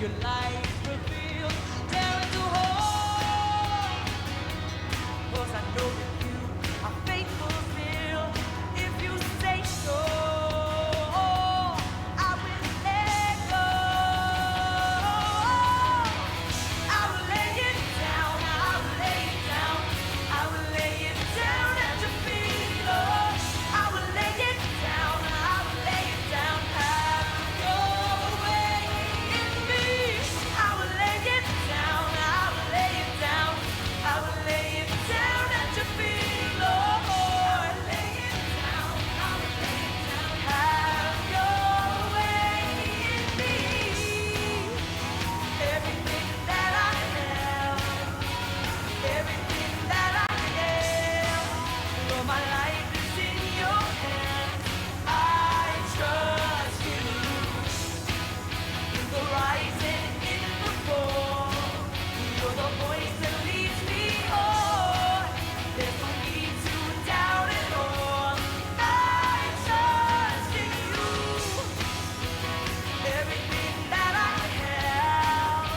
your light is revealed. There is a hope, 'cause I know that you are faithful still. If you say so, I will let go. I will lay it down, I will lay it down, I will lay it down at your feet, Lord. I will lay it down, I will lay it down. Have your way in me. I will lay it down, I will lay it down, I will lay it down at your feet, Lord. Lay it down, I will lay it down. Have your way in me. Everything that I am, everything that I am, Lord, my life is in your hands. I trust you. In the rising, in the fall, you're the voice that leads me on. There's no need to doubt it all. I trust in you. Everything that I have,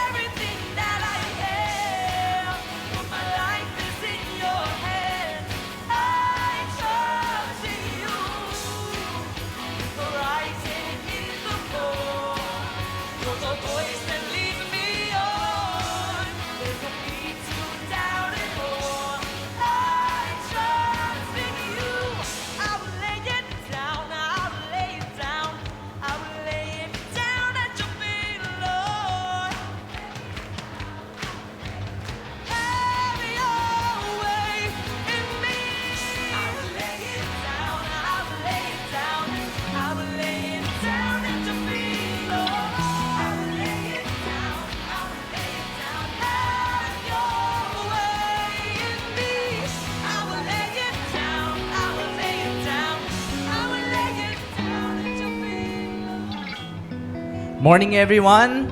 everything that I am, for my life is in your hands. I trust in you. The rising in the fall, you're the voice that leads me on. There's no need to doubt it all. I trust in you. I will lay it down, I will lay it down, I will lay it down at your feet, Lord. Have your way in me. I will lay it down, I will lay it down, I will lay it down at your feet, Lord. I will lay it down, I will lay it down. Have your way in me. I will lay it down, I will lay it down, I will lay it down at your feet, Lord. Morning everyone.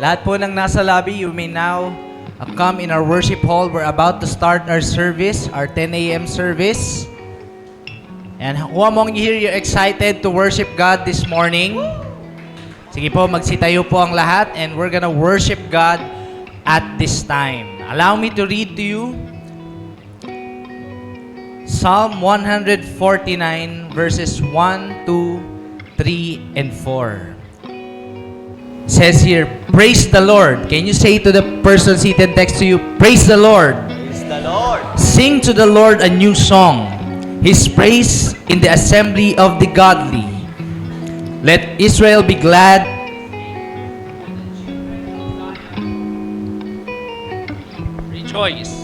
Lahat po ng nasa lobby, you may now come in our worship hall. We're about to start our service, our 10 a.m. service. And who among you here, you're excited to worship God this morning? Sige po, magsitayo po ang lahat and we're gonna worship God at this time. Allow me to read to you Psalm 149 verses 1, 2, 3, and 4. Says here, praise the Lord. Can you say to the person seated next to you, praise the Lord. Praise the Lord. Sing to the Lord a new song, His praise in the assembly of the godly. Let Israel be glad. Rejoice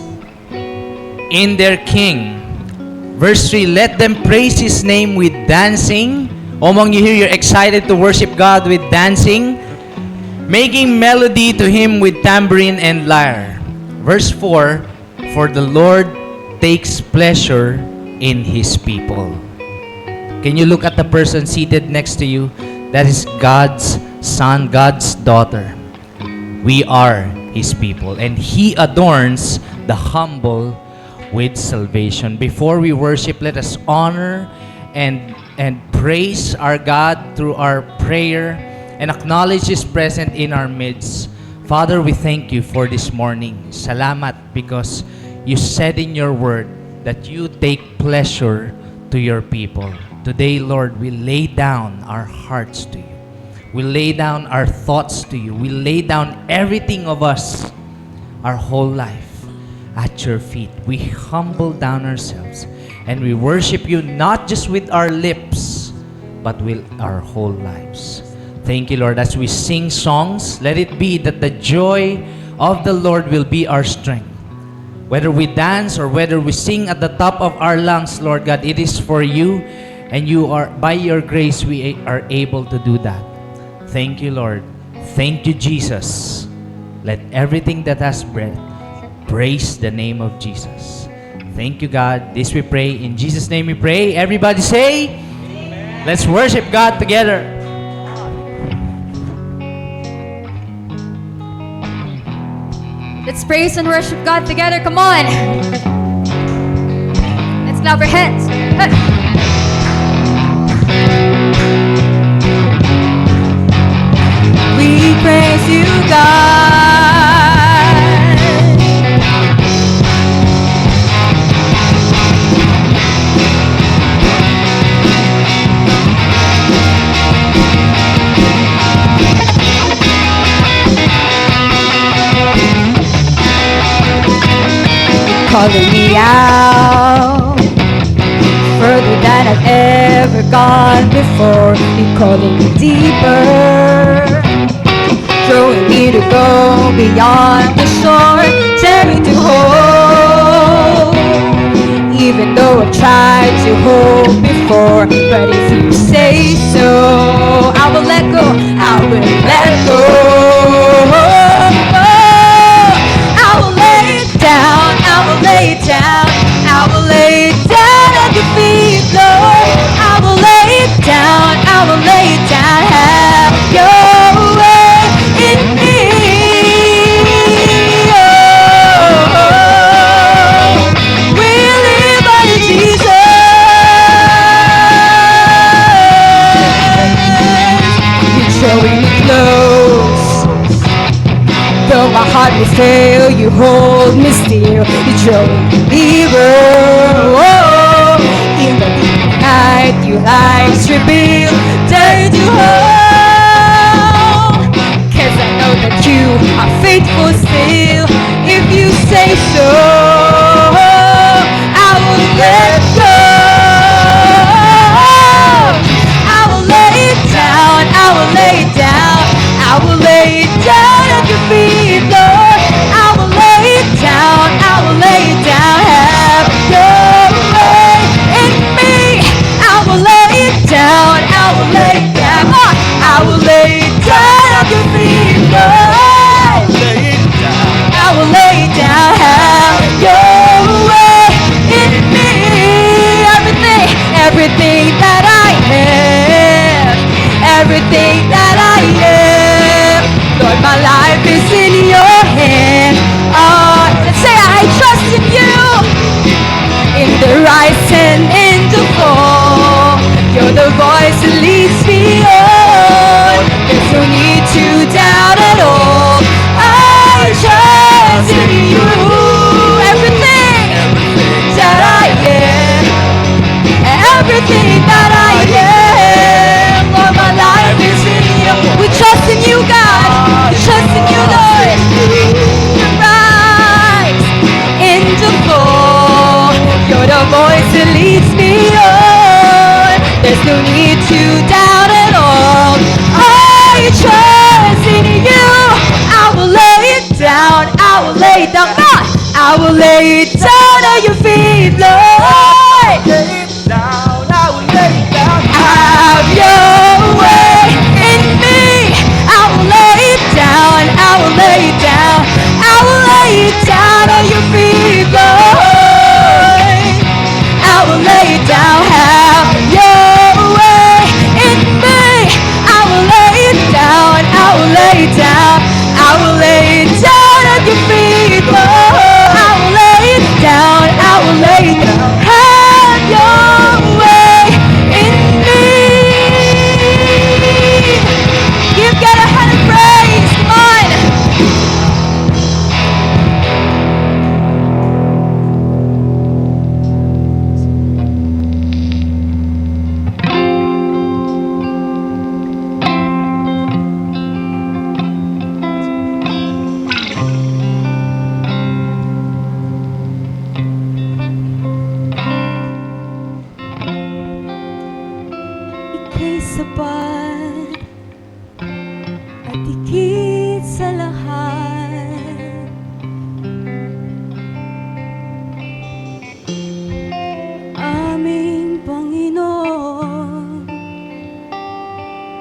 in their King. Verse 3, let them praise His name with dancing. Among you here, you're excited to worship God with dancing, making melody to Him with tambourine and lyre. Verse 4, for the Lord takes pleasure in His people. Can you look at the person seated next to you? That is God's son, God's daughter. We are His people, and He adorns the humble with salvation. Before we worship, let us honor and praise our God through our prayer and acknowledge His presence in our midst. Father, we thank You for this morning. Salamat because You said in Your word that You take pleasure to Your people. Today, Lord, we lay down our hearts to You. We lay down our thoughts to You. We lay down everything of us, our whole life, at Your feet. We humble down ourselves and we worship You not just with our lips, but with our whole lives. Thank You, Lord. As we sing songs, let it be that the joy of the Lord will be our strength. Whether we dance or whether we sing at the top of our lungs, Lord God, it is for You, and You are, by Your grace, we are able to do that. Thank You, Lord. Thank You, Jesus. Let everything that has breath praise the name of Jesus. Thank You, God. This we pray. In Jesus' name we pray. Everybody say, amen. Let's worship God together. Let's praise and worship God together. Come on. Let's clap our hands. We praise calling me out further than I've ever gone before. You're calling me deeper, drawing me to go beyond the shore, telling me to hold. Even though I've tried to hold before, but if you say so, I will let go. I will let go. I will lay it down. I will lay it down. I will lay it down at your feet, Lord. I will lay it down. I will lay it down. Have your way in me. Oh, we live on Jesus. You're drawing me close. Though my heart may fail, you hold me still. You draw me nearer. Oh, in the night, you lights reveal. Dare to hold, 'cause I know that you are faithful still. If you say so, I will let go. I will lay it down. I will lay it down. I will lay it down at your feet, Lord. I will lay it down. I will lay it down. Have your way in me. I will lay it down. I will lay it down. I will lay it down at your feet, Lord. I will lay it down. Have your way in me. Everything, everything that I have, everything that I am, Lord, my life is in your hand. Let's say I trust in you, in the rise and in the fall. You're the voice that leads me on. There's no need to doubt at all. I trust in you. Everything that I am, everything that I am, Lord, my life is in you. We trust in you, God. We trust in you, Lord. The rise in the fall. You're the voice that leads me on. There's no need to doubt at all. I trust in you. I will lay it down. I will lay it down. Come on. I will lay it down at your feet, Lord. Have your way in me. I will lay it down. I will lay it down. I will lay it down at your feet, Lord. I will lay it down. Have your way in me. I will lay it down. I will lay it down. I will lay it down at your feet, Lord. I will lay it down. I will lay it down. Have your way in me. Give God a hand of praise. Come on. Ika'y sapat at higit sa lahat. Aming Panginoon,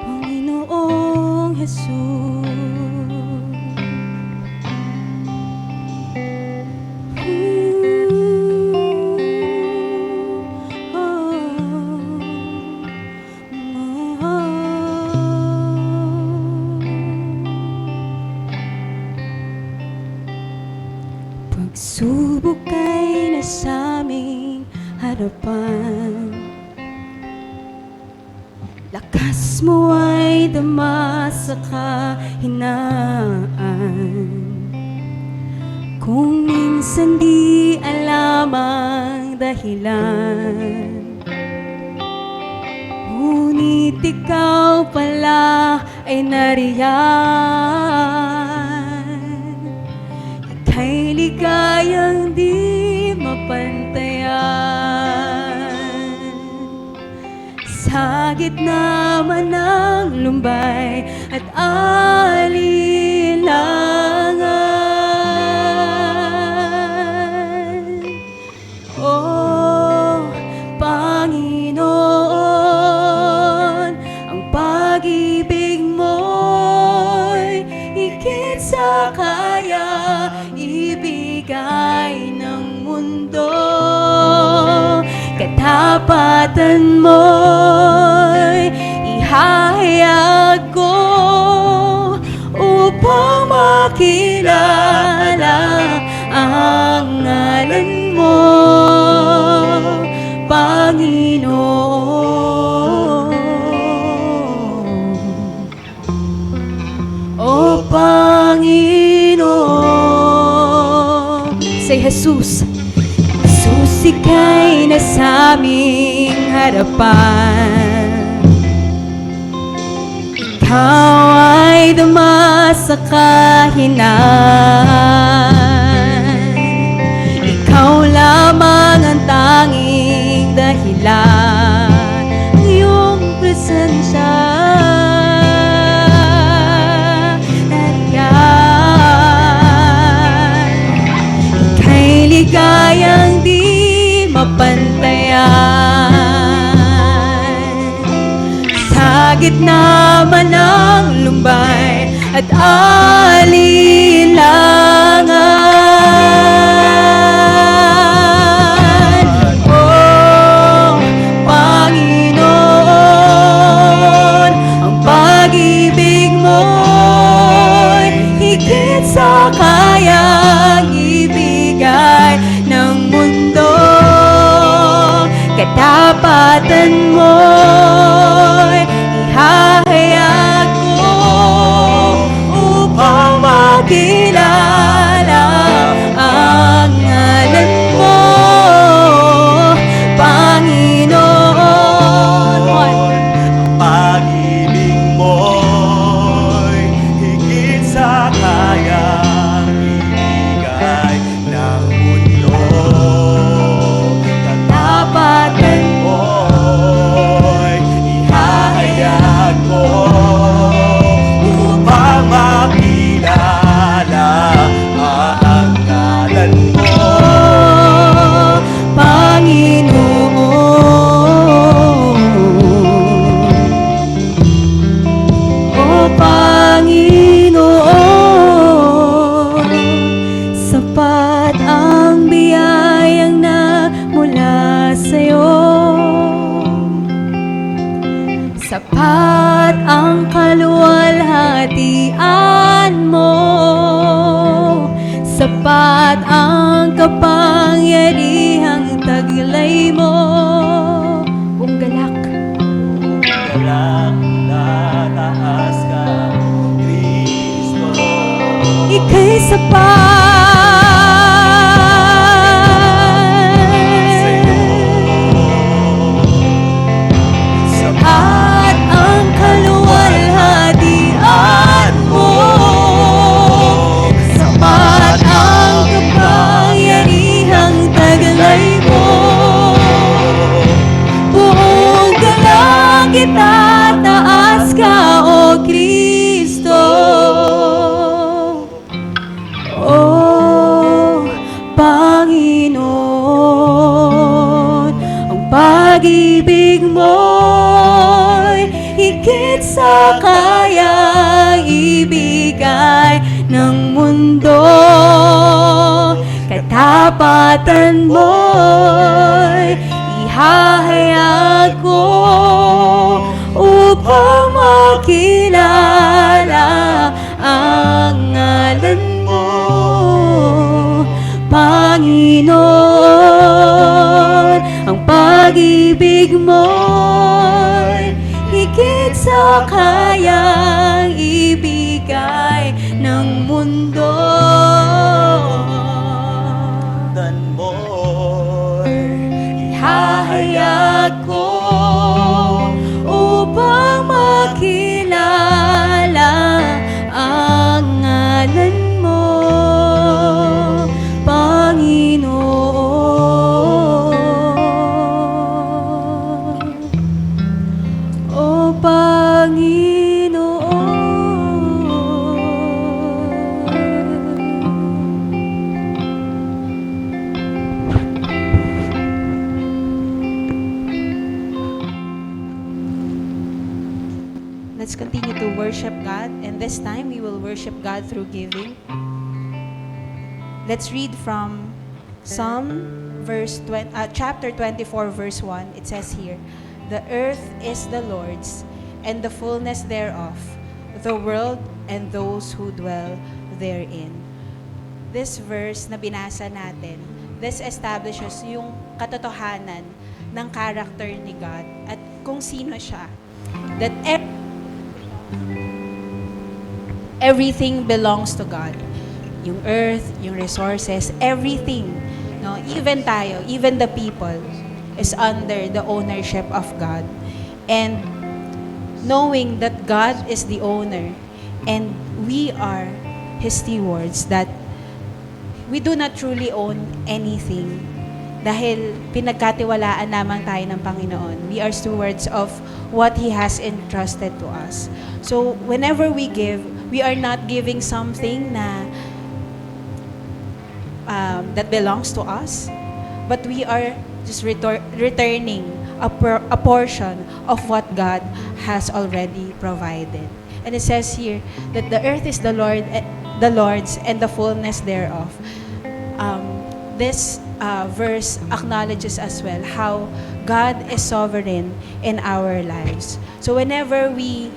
Panginoong Jesus. Pagsubok ay nasa aming harapan, lakas mo ay dama sa kahinaan. Kung minsan di alam ang dahilan, ngunit ikaw pala ay nariyan. Ika'y ligayang di Sa gitna man ng lumbay at alinlangan, O Panginoon, ang pag-ibig mo'y higit sa kaya ibigay ng mundo. Katapatan mo'y ihahayag ko upang makilala ang ngalan mo, Panginoon. O Panginoon. Say, Jesus. Jesus, ika'y nasa aming harapan. Ikaw ay dama sa kahinaan. Ikaw lamang ang tanging dahilan, ang iyong presensya. Nariyan, ika'y ligayang di mapantayan. Sa gitna man ng lumbay at alinlangan, O Panginoon, ang pag-ibig mo'y higit sa kayang ibigay ng mundo. Katapatan mo'y ihahayag ko upang makilala ang ngalan mo, Panginoon. Ang pag-ibig mo'y higit sa kayang ibigay ng mundo. Katapatan Mo'y ihahayag ko upang makilala ang ngalan mo, Panginoon. O Panginoon, sapat ang biyayang na mula sa'yo. Sapat ang kaluwalhatian mo. Sapat ang kapangyarihang taglay mo. Buong galak, galak na taas ka, Kristo. ika'y sapat. Sapat ang kaluwalhatian mo. Sapat ang kapangyarihang taglay mo. Buong galak itataas ka, O Kristo. O Panginoon, ang pag-ibig mo'y higit sa kayang ibigay ng mundo. Katapatan mo'y ihahayag ko upang makilala ang ngalan mo, Panginoon. Ang pag-ibig mo'y higit sa kayang ibigay ng mundo. Dan mo'y Ihahayag ko upang makilala ang ngalan mo, Panginoon. Let's continue to worship God, and this time we will worship God through giving. Let's read from chapter 24, verse 1. It says here, "The earth is the Lord's, and the fullness thereof, the world and those who dwell therein." This verse na binasa natin, this establishes yung katotohanan ng character ni God at kung sino siya. That everything belongs to God. Yung earth, yung resources, everything. No? Even tayo, even the people is under the ownership of God. And knowing that God is the owner and we are His stewards, that we do not truly own anything dahil pinagkatiwalaan lamang tayo ng Panginoon. We are stewards of what He has entrusted to us. So, whenever we give, we are not giving something na that belongs to us, but we are just returning a portion of what God has already provided. And it says here that the earth is the Lord's and the fullness thereof. This verse acknowledges as well how God is sovereign in our lives. So whenever we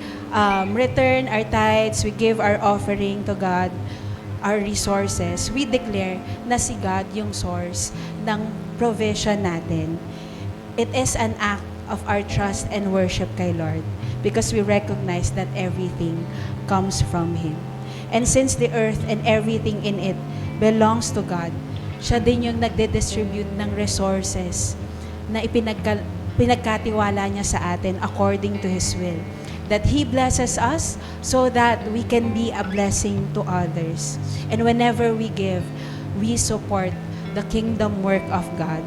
return our tithes, we give our offering to God, our resources, we declare na si God yung source ng provision natin. It is an act of our trust and worship kay Lord because we recognize that everything comes from Him. And since the earth and everything in it belongs to God, siya din yung nagde-distribute ng resources na pinagkatiwala niya sa atin according to His will. That He blesses us so that we can be a blessing to others. And whenever we give, we support the kingdom work of God,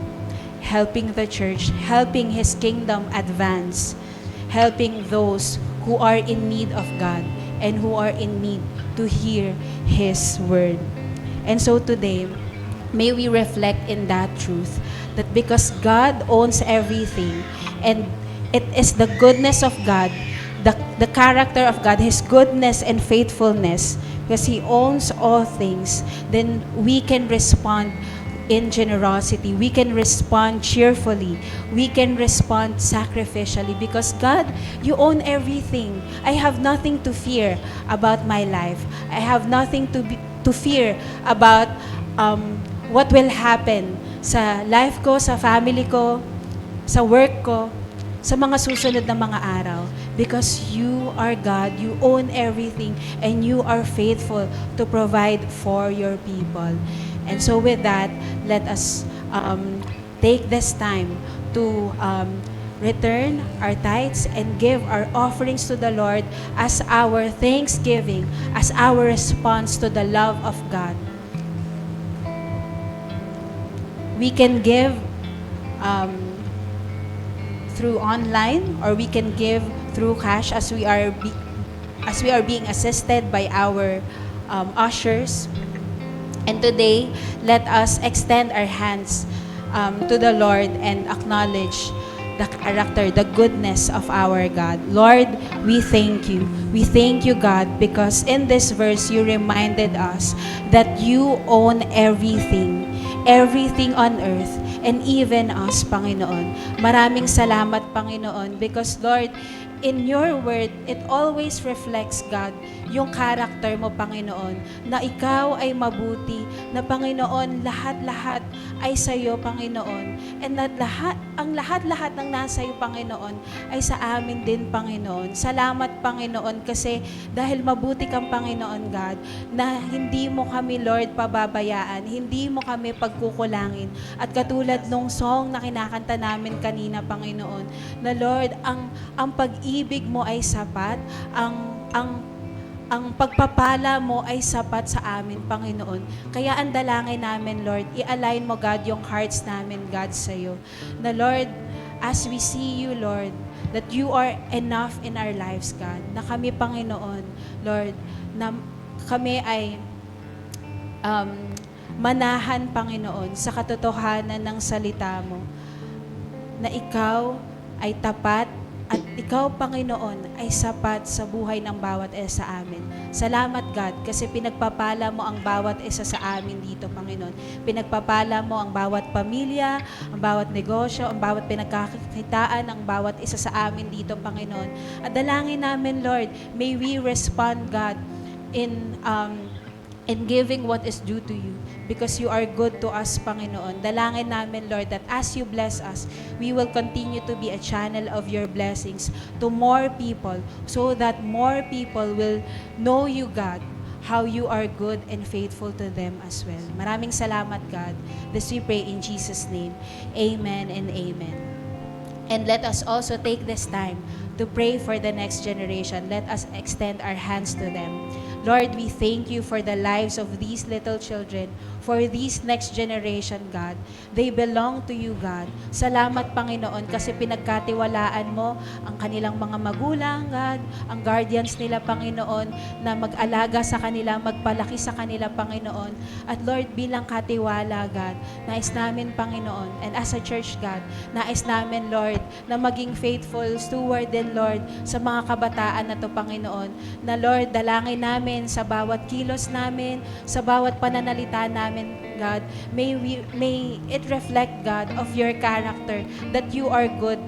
helping the church, helping His kingdom advance, helping those who are in need of God and who are in need to hear His word. And so today, may we reflect in that truth that because God owns everything and it is the goodness of God, the character of God, His goodness and faithfulness, because He owns all things, then we can respond in generosity. We can respond cheerfully. We can respond sacrificially because God, you own everything. I have nothing to fear about my life. I have nothing to fear about what will happen sa life ko, sa family ko, sa work ko, sa mga susunod na mga araw. Because you are God, you own everything, and you are faithful to provide for your people. And so with that, let us take this time to return our tithes and give our offerings to the Lord as our thanksgiving, as our response to the love of God. We can give through online, or we can give through cash as we are being assisted by our ushers. And today, let us extend our hands to the Lord and acknowledge the character, the goodness of our God. Lord, we thank you. We thank you, God, because in this verse, you reminded us that you own everything on earth, and even us, Panginoon. Maraming salamat, Panginoon, because, Lord, in your word, it always reflects, God, yung character mo, Panginoon, na ikaw ay mabuti, na Panginoon, lahat-lahat ay sa iyo, Panginoon, and na ang lahat-lahat ng nasa iyo, Panginoon, ay sa amin din, Panginoon. Salamat, Panginoon, kasi dahil mabuti kang Panginoon, God, na hindi mo kami, Lord, pababayaan, hindi mo kami pagkukulangin, at katulad nung song na kinakanta namin kanina, Panginoon, na Lord, ang pag-ibig mo ay sapat, ang pagpapala mo ay sapat sa amin, Panginoon. Kaya ang dalangin namin, Lord, i-align mo, God, yung hearts namin, God, sa iyo. Na, Lord, as we see you, Lord, that you are enough in our lives, God. Na kami, Panginoon, Lord, na kami ay manahan, Panginoon, sa katotohanan ng salita mo. Na ikaw ay tapat at Ikaw, Panginoon, ay sapat sa buhay ng bawat isa sa amin. Salamat, God, kasi pinagpapala mo ang bawat isa sa amin dito, Panginoon. Pinagpapala mo ang bawat pamilya, ang bawat negosyo, ang bawat pinagkakitaan, ang bawat isa sa amin dito, Panginoon. At dalangin namin, Lord, may we respond, God, in giving what is due to you, because you are good to us, Panginoon. Dalangin namin, Lord, that as you bless us, we will continue to be a channel of your blessings to more people, so that more people will know you, God, how you are good and faithful to them as well. Maraming salamat, God. This we pray in Jesus' name. Amen and amen. And let us also take this time to pray for the next generation. Let us extend our hands to them. Lord, we thank you for the lives of these little children, for this next generation, God. They belong to you, God. Salamat, Panginoon, kasi pinagkatiwalaan mo ang kanilang mga magulang, God, ang guardians nila, Panginoon, na mag-alaga sa kanila, magpalaki sa kanila, Panginoon. At Lord, bilang katiwala, God, nais namin, Panginoon, and as a church, God, nais namin, Lord, na maging faithful steward din, Lord, sa mga kabataan na to, Panginoon, na Lord, dalangin namin sa bawat kilos namin, sa bawat pananalita namin, God, may it reflect, God, of your character, that you are good,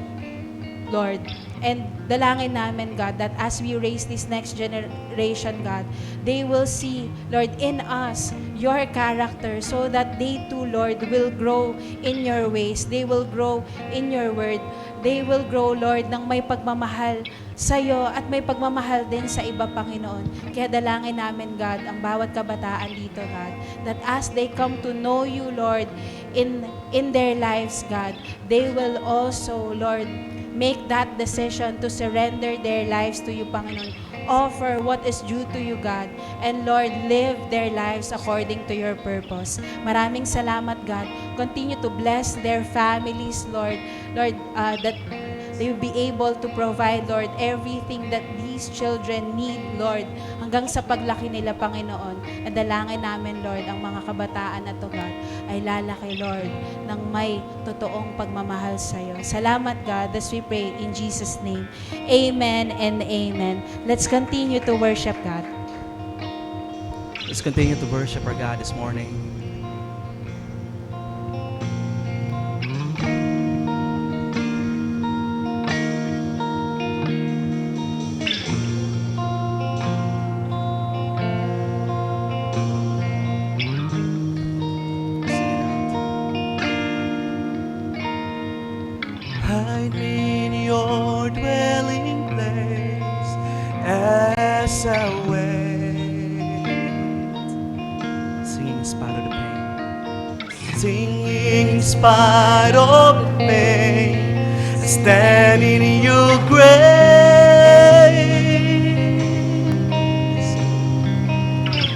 Lord. And dalangin namin, God, that as we raise this next generation, God, they will see, Lord, in us, your character, so that they too, Lord, will grow in your ways. They will grow in your word. They will grow, Lord, ng may pagmamahal sa'yo at may pagmamahal din sa iba, Panginoon. Kaya dalangin namin, God, ang bawat kabataan dito, God, that as they come to know you, Lord, in their lives, God, they will also, Lord, make that decision to surrender their lives to you, Panginoon. Offer what is due to you, God. And Lord, live their lives according to your purpose. Maraming salamat, God. Continue to bless their families, Lord. Lord, that they will be able to provide, Lord, everything that these children need, Lord, hanggang sa paglaki nila, Panginoon. At dalangin namin, Lord, ang mga kabataan na to, God, ay lalaki, Lord, ng may totoong pagmamahal sa iyo. Salamat, God, as we pray in Jesus' name. Amen and amen. Let's continue to worship God. Let's continue to worship our God this morning. Hide me in your dwelling place as I wait. Singing in spite of the pain. Singing in spite of the pain. I stand in your grace.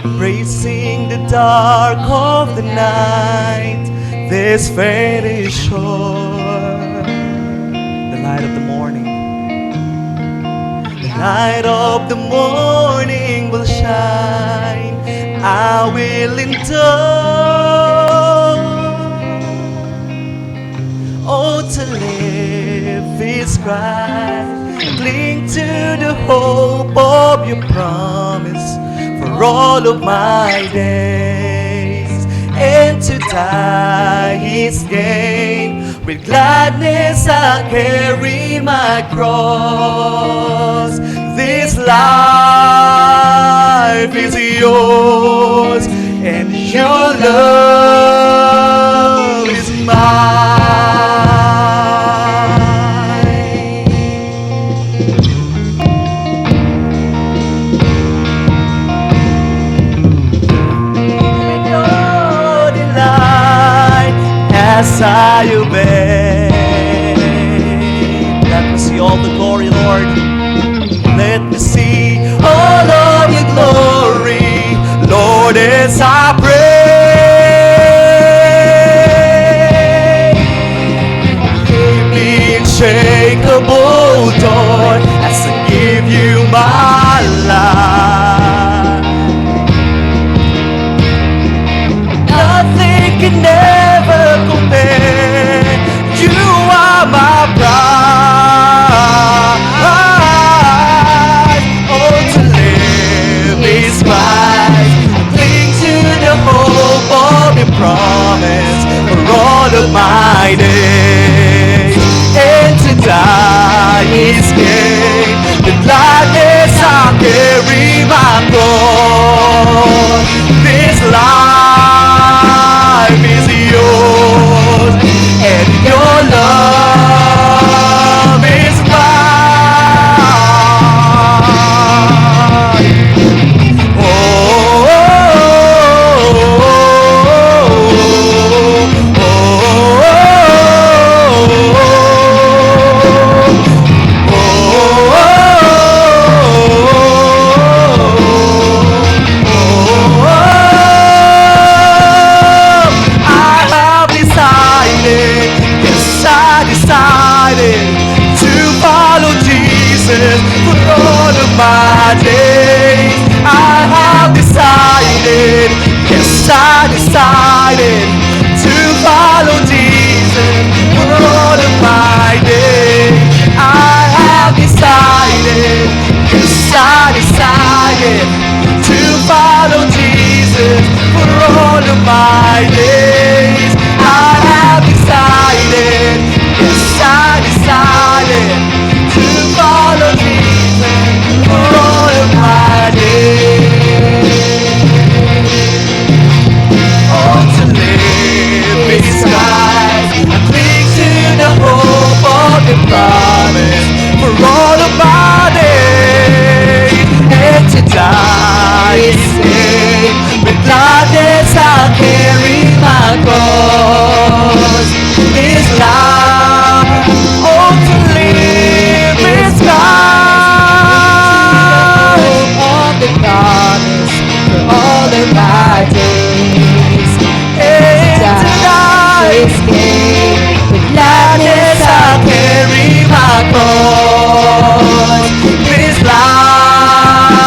Embracing the dark of the night. This fate is sure. Light of the morning, the light of the morning will shine. I will endure. Oh, to live is Christ. Cling to the hope of your promise for all of my days, and to die is gain. With gladness I carry my cross. This life is yours, and your love is mine. With your delight as I obey. Let me see all the glory, Lord. Let me see all of your glory, Lord, as I pray. Give me unshakable joy as I give you my life. Nothing can never compare. You are my pride. my name, and to die is gain. With gladness I'll carry my cross. This life is yours, and your love is mine. Oh, oh, oh, I have decided, yes, I decided to follow Jesus for all of my days. I have decided, yes, I decided to follow Jesus for all of my days. I have decided, yes, I decided to follow Jesus for all of my days. I have decided, yes, I decided to follow Jesus for all of my days. Oh, to live in skies, I cling to the hope of the promise for all of my days, and to die is gain. With gladness I'll carry my cross. This life, oh, to live is God. Of the promise for all of my days. And to die Is gain. With gladness I'll carry my cross. This life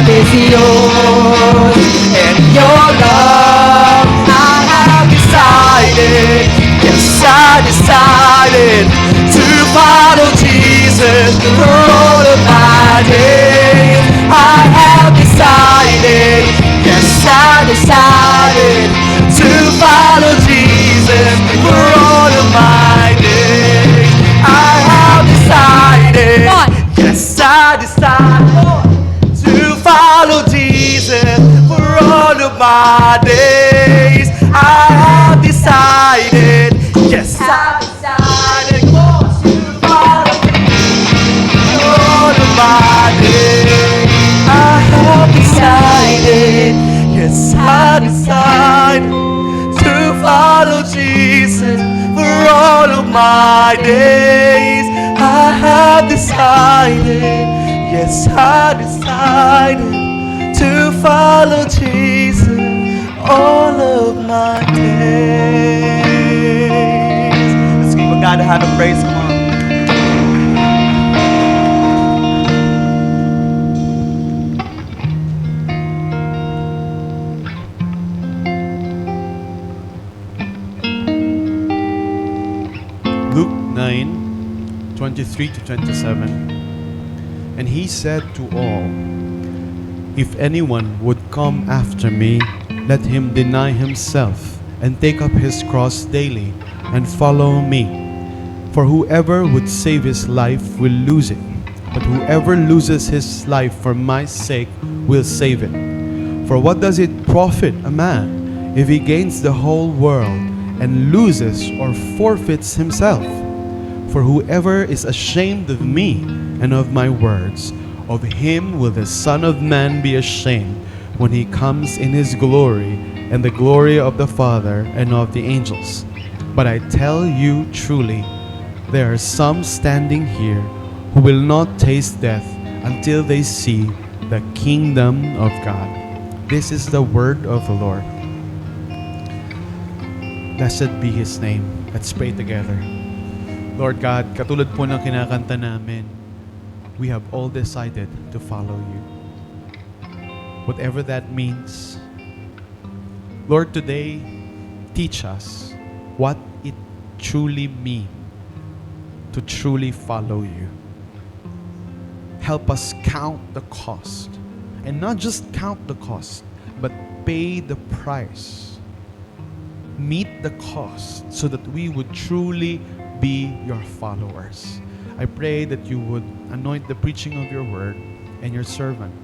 is yours, and your love I have decided, yes, I decided to follow Jesus for all of my days. I have decided, yes, I decided to follow Jesus for all of my days. I have decided, yes, I decided to follow Jesus for all of my days. I have decided, yes, I decided to follow Jesus for all of my days. I have decided, yes, I decided to follow Jesus for all of my days. I have decided, yes, I decided to follow Jesus all of my days. Let's give God a hand of praise. Come on. Luke 9, 23 to 27. And he said to all, if anyone would come after me, let him deny himself and take up his cross daily and follow me. For whoever would save his life will lose it, but whoever loses his life for my sake will save it. For what does it profit a man if he gains the whole world and loses or forfeits himself? For whoever is ashamed of me and of my words, of him will the Son of Man be ashamed when he comes in his glory and the glory of the Father and of the angels. But I tell you truly, there are some standing here who will not taste death until they see the kingdom of God. This is the word of the Lord. Blessed be His name. Let's pray together. Lord God, katulad po ng kinakanta namin, we have all decided to follow you. Whatever that means. Lord, today, teach us what it truly means to truly follow you. Help us count the cost. And not just count the cost, but pay the price meet the cost so that we would truly be your followers. I pray that you would anoint the preaching of your word and your servant,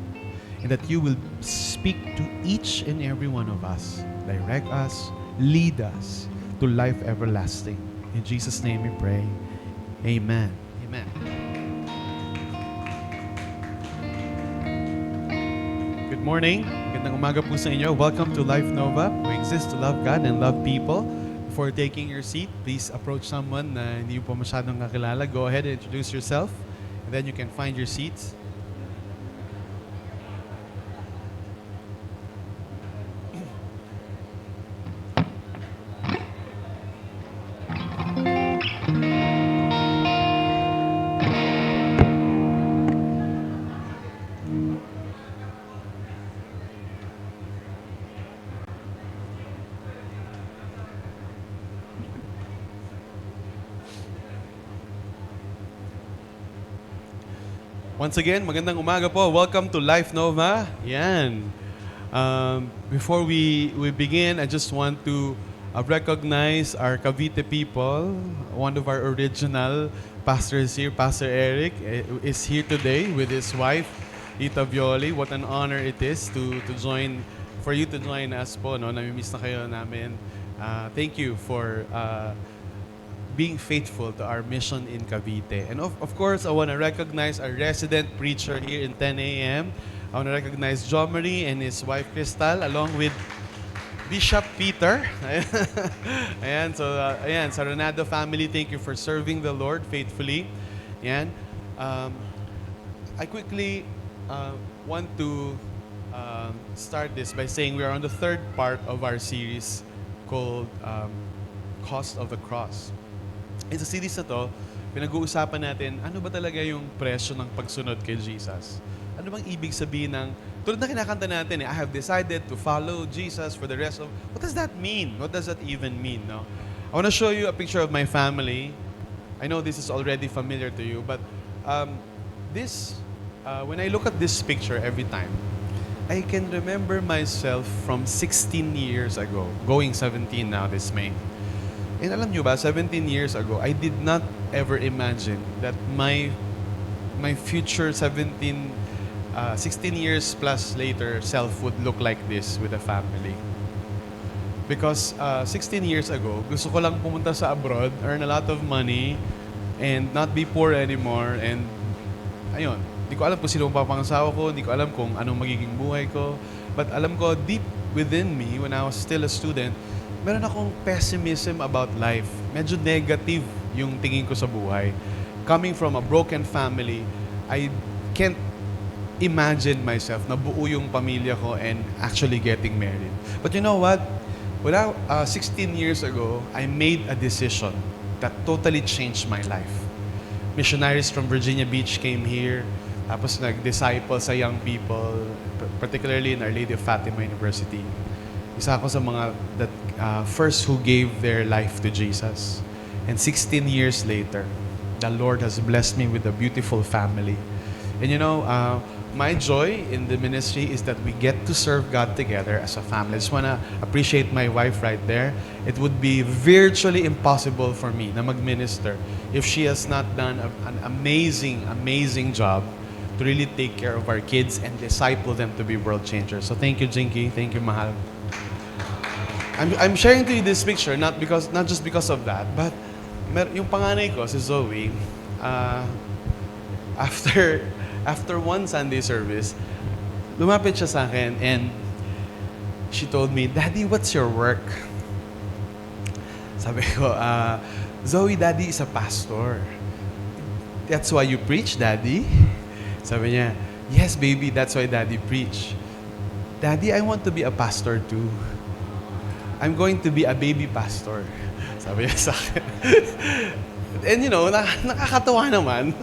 and that you will speak to each and every one of us, direct us, lead us to life everlasting. In Jesus' name we pray. Amen. Amen. Good morning. Magandang umaga po sa inyo. Welcome to Life Nova. We exist to love God and love people. Before taking your seat, please approach someone na hindi po masyadong kakilala. Go ahead and introduce yourself, and then you can find your seats. Once again, magandang umaga po. Welcome to Life Nova. Yan. Before we begin, I just want to recognize our Cavite people. One of our original pastors here, Pastor Eric, is here today with his wife, Ita Violi. What an honor it is to join, for you to join us po. No? Namimiss na kayo namin. Thank you for being faithful to our mission in Cavite. And of course, I want to recognize our resident preacher here in 10 a.m. I want to recognize John Marie and his wife Crystal, along with Bishop Peter. Ayan, so ayan, sa Renado family, thank you for serving the Lord faithfully. Ayan. I quickly want to start this by saying we are on the third part of our series called Cost of the Cross. Sa series na to, pinag-uusapan natin ano ba talaga yung presyo ng pagsunod kay Jesus. Ano bang ibig sabihin ng, tulad na kinakanta natin, I have decided to follow Jesus for the rest of, what does that mean? What does that even mean? No? I want to show you a picture of my family. I know this is already familiar to you, but when I look at this picture every time, I can remember myself from 16 years ago, going 17 now this May. And alam nyo ba, 17 years ago, I did not ever imagine that my future 16 years plus later self would look like this with a family. Because 16 years ago, gusto ko lang pumunta sa abroad, earn a lot of money, and not be poor anymore. And ayun, di ko alam kung sino ang papangasawa ko, di ko alam kung anong magiging buhay ko. But alam ko, deep within me, when I was still a student, meron akong pessimism about life. Medyo negative yung tingin ko sa buhay. Coming from a broken family, I can't imagine myself na buo yung pamilya ko and actually getting married. But you know what? 16 years ago, I made a decision that totally changed my life. Missionaries from Virginia Beach came here, tapos nag-disciple sa young people, particularly in Our Lady of Fatima University. Isa ako sa mga that first who gave their life to Jesus. And 16 years later, the Lord has blessed me with a beautiful family. And you know, my joy in the ministry is that we get to serve God together as a family. I just want to appreciate my wife right there. It would be virtually impossible for me na mag-minister if she has not done an amazing, amazing job to really take care of our kids and disciple them to be world changers. So thank you, Jinky. Thank you, Mahal. I'm sharing to you this picture not just because of that, but yung panganay ko si Zoe, after one Sunday service, lumapit siya sa akin and she told me, "Daddy, what's your work?" Sabi ko, "Zoe, Daddy is a pastor." "That's why you preach, Daddy?" Sabi niya, "Yes, baby, that's why Daddy preach." "Daddy, I want to be a pastor too. I'm going to be a baby pastor." Sabi niya sa akin. And you know, nakakatawa naman.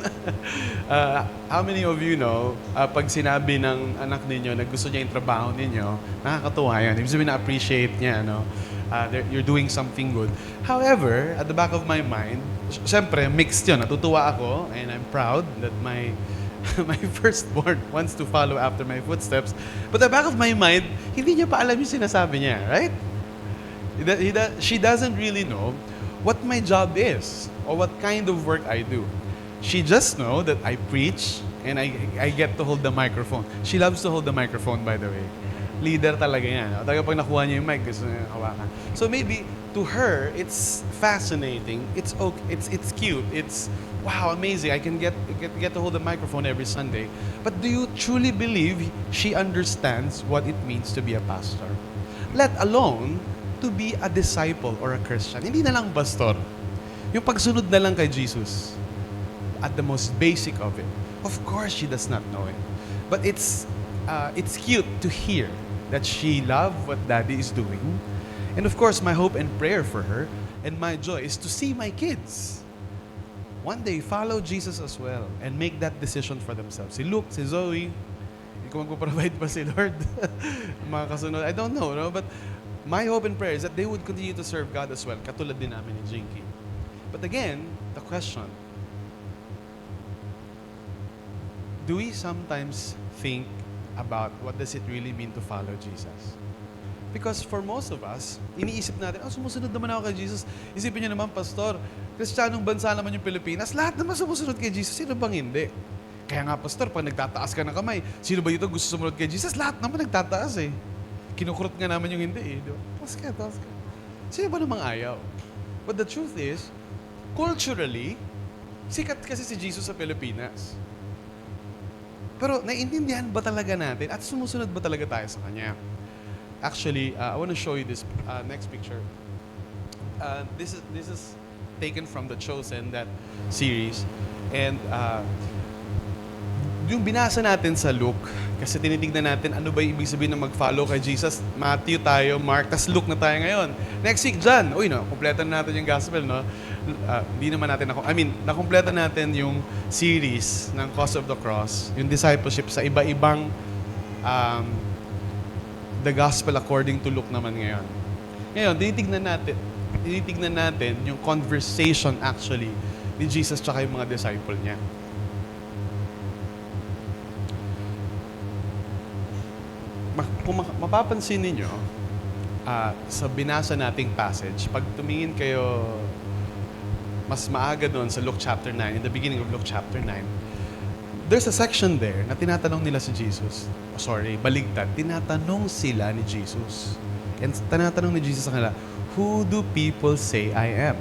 How many of you know, pag sinabi ng anak ninyo na gusto niya yung trabaho ninyo, nakakatawa yan. Ibig sabihin na-appreciate niya, no? You're doing something good. However, at the back of my mind, syempre, mixed yun. Natutuwa ako, and I'm proud that my firstborn wants to follow after my footsteps. But at the back of my mind, hindi niya pa alam yung sinasabi niya, right? She doesn't really know what my job is or what kind of work I do. She just know that I preach and I get to hold the microphone. She loves to hold the microphone, by the way. Leader talaga yan. Talaga pag nakuha niya yung mic, gusto niya hawakan. So maybe to her, it's fascinating. It's okay. It's cute. It's wow, amazing. I can get to hold the microphone every Sunday. But do you truly believe she understands what it means to be a pastor? Let alone to be a disciple or a Christian. Hindi na lang pastor. Yung pagsunod na lang kay Jesus. At the most basic of it. Of course, she does not know it. But it's cute to hear that she loves what Daddy is doing. And of course, my hope and prayer for her and my joy is to see my kids one day follow Jesus as well and make that decision for themselves. Si Luke, si Zoe, hindi ko magpo-provide pa si Lord. Mga kasunod, I don't know, no? But my hope and prayer is that they would continue to serve God as well, katulad din namin ni Jinky. But again, the question, do we sometimes think about what does it really mean to follow Jesus? Because for most of us, iniisip natin, sumusunod naman ako kay Jesus. Isipin niyo naman, Pastor, Kristiyanong bansa naman yung Pilipinas, lahat naman sumusunod kay Jesus. Sino bang hindi? Kaya nga, Pastor, pag nagtataas ka ng kamay, sino ba dito gusto sumunod kay Jesus? Lahat naman nagtataas eh. Kinukurot nga naman yung hindi eh. Taas ka. Sino ba namang ayaw? But the truth is, culturally, sikat kasi si Jesus sa Pilipinas. Pero naiintindihan ba talaga natin at sumusunod ba talaga tayo sa Kanya? Actually, I want to show you this next picture. This is taken from The Chosen, that series. And yung binasa natin sa Luke, kasi tinitignan natin ano ba ibig sabihin ng mag-follow kay Jesus. Matthew tayo, Mark, tas Luke na tayo ngayon. Next week, John. Uy, no, kumpleto na natin yung gospel, no? Hindi naman natin nakumpleto natin yung series ng Cause of the Cross, yung discipleship sa iba-ibang the gospel according to Luke naman ngayon. Ngayon, tinitignan natin yung conversation actually ni Jesus tsaka yung mga disciple niya. Kung mapapansin ninyo, sa binasa nating passage, pag tumingin kayo mas maaga doon sa Luke chapter 9, in the beginning of Luke chapter 9, there's a section there na tinatanong nila si Jesus. Baligtad. Tinatanong sila ni Jesus. And tinatanong ni Jesus sa kanila, who do people say I am?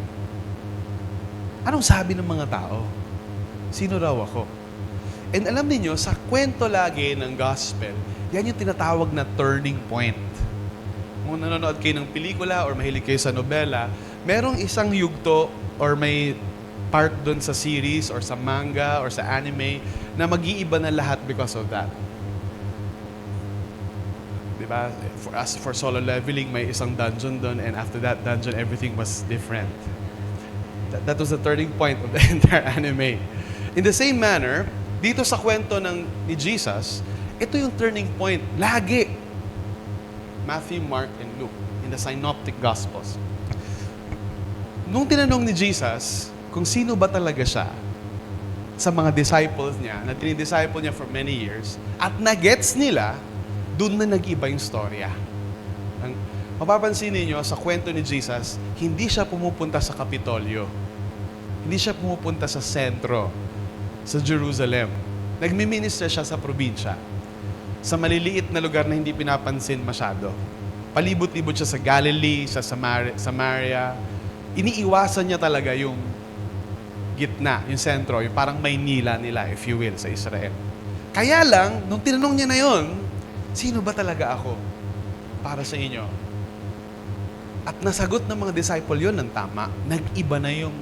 Anong sabi ng mga tao? Sino raw ako? And alam niyo sa kwento lagi ng gospel, yan yung tinatawag na turning point. Kung nanonood kayo ng pelikula or mahilig kayo sa nobela, merong isang yugto or may part doon sa series or sa manga or sa anime na mag-iiba na lahat because of that. Diba? For Solo Leveling, may isang dungeon doon and after that dungeon, everything was different. That was the turning point of the entire anime. In the same manner, dito sa kwento ni Jesus, ito yung turning point. Lagi. Matthew, Mark, and Luke in the Synoptic Gospels. Nung tinanong ni Jesus kung sino ba talaga siya sa mga disciples niya, na dinidisciple niya for many years, at na-gets nila, doon na nag-iba yung storya. Mapapansin niyo sa kwento ni Jesus, hindi siya pumupunta sa Kapitolyo. Hindi siya pumupunta sa sentro, sa Jerusalem. Nagmi-minister siya sa probinsya, sa maliliit na lugar na hindi pinapansin masyado. Palibot-libot siya sa Galilee, sa Samaria. Iniiwasan niya talaga yung gitna, yung sentro, yung parang Maynila nila, if you will, sa Israel. Kaya lang, nung tinanong niya na yon, sino ba talaga ako para sa inyo? At nasagot ng mga disciple yon ng tama, nag-iba na yung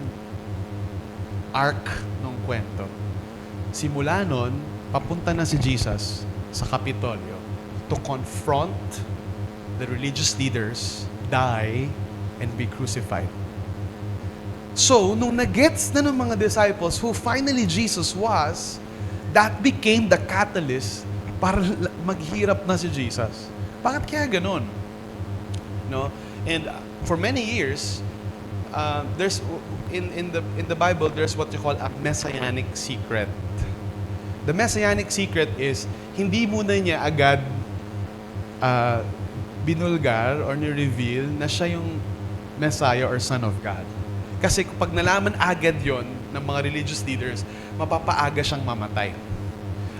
arc ng kwento. Simula nun, papunta na si Jesus sa Kapitolyo to confront the religious leaders, die, and be crucified. So, nung nagets na ng mga disciples who finally Jesus was, that became the catalyst para maghirap na si Jesus. Bakit kaya ganun? No? And for many years, there's in the Bible there's what you call a messianic secret. The messianic secret is hindi muna niya agad binulgar or ni-reveal na siya yung Messiah or Son of God. Kasi kapag nalaman agad yon ng mga religious leaders, mapapaaga siyang mamatay.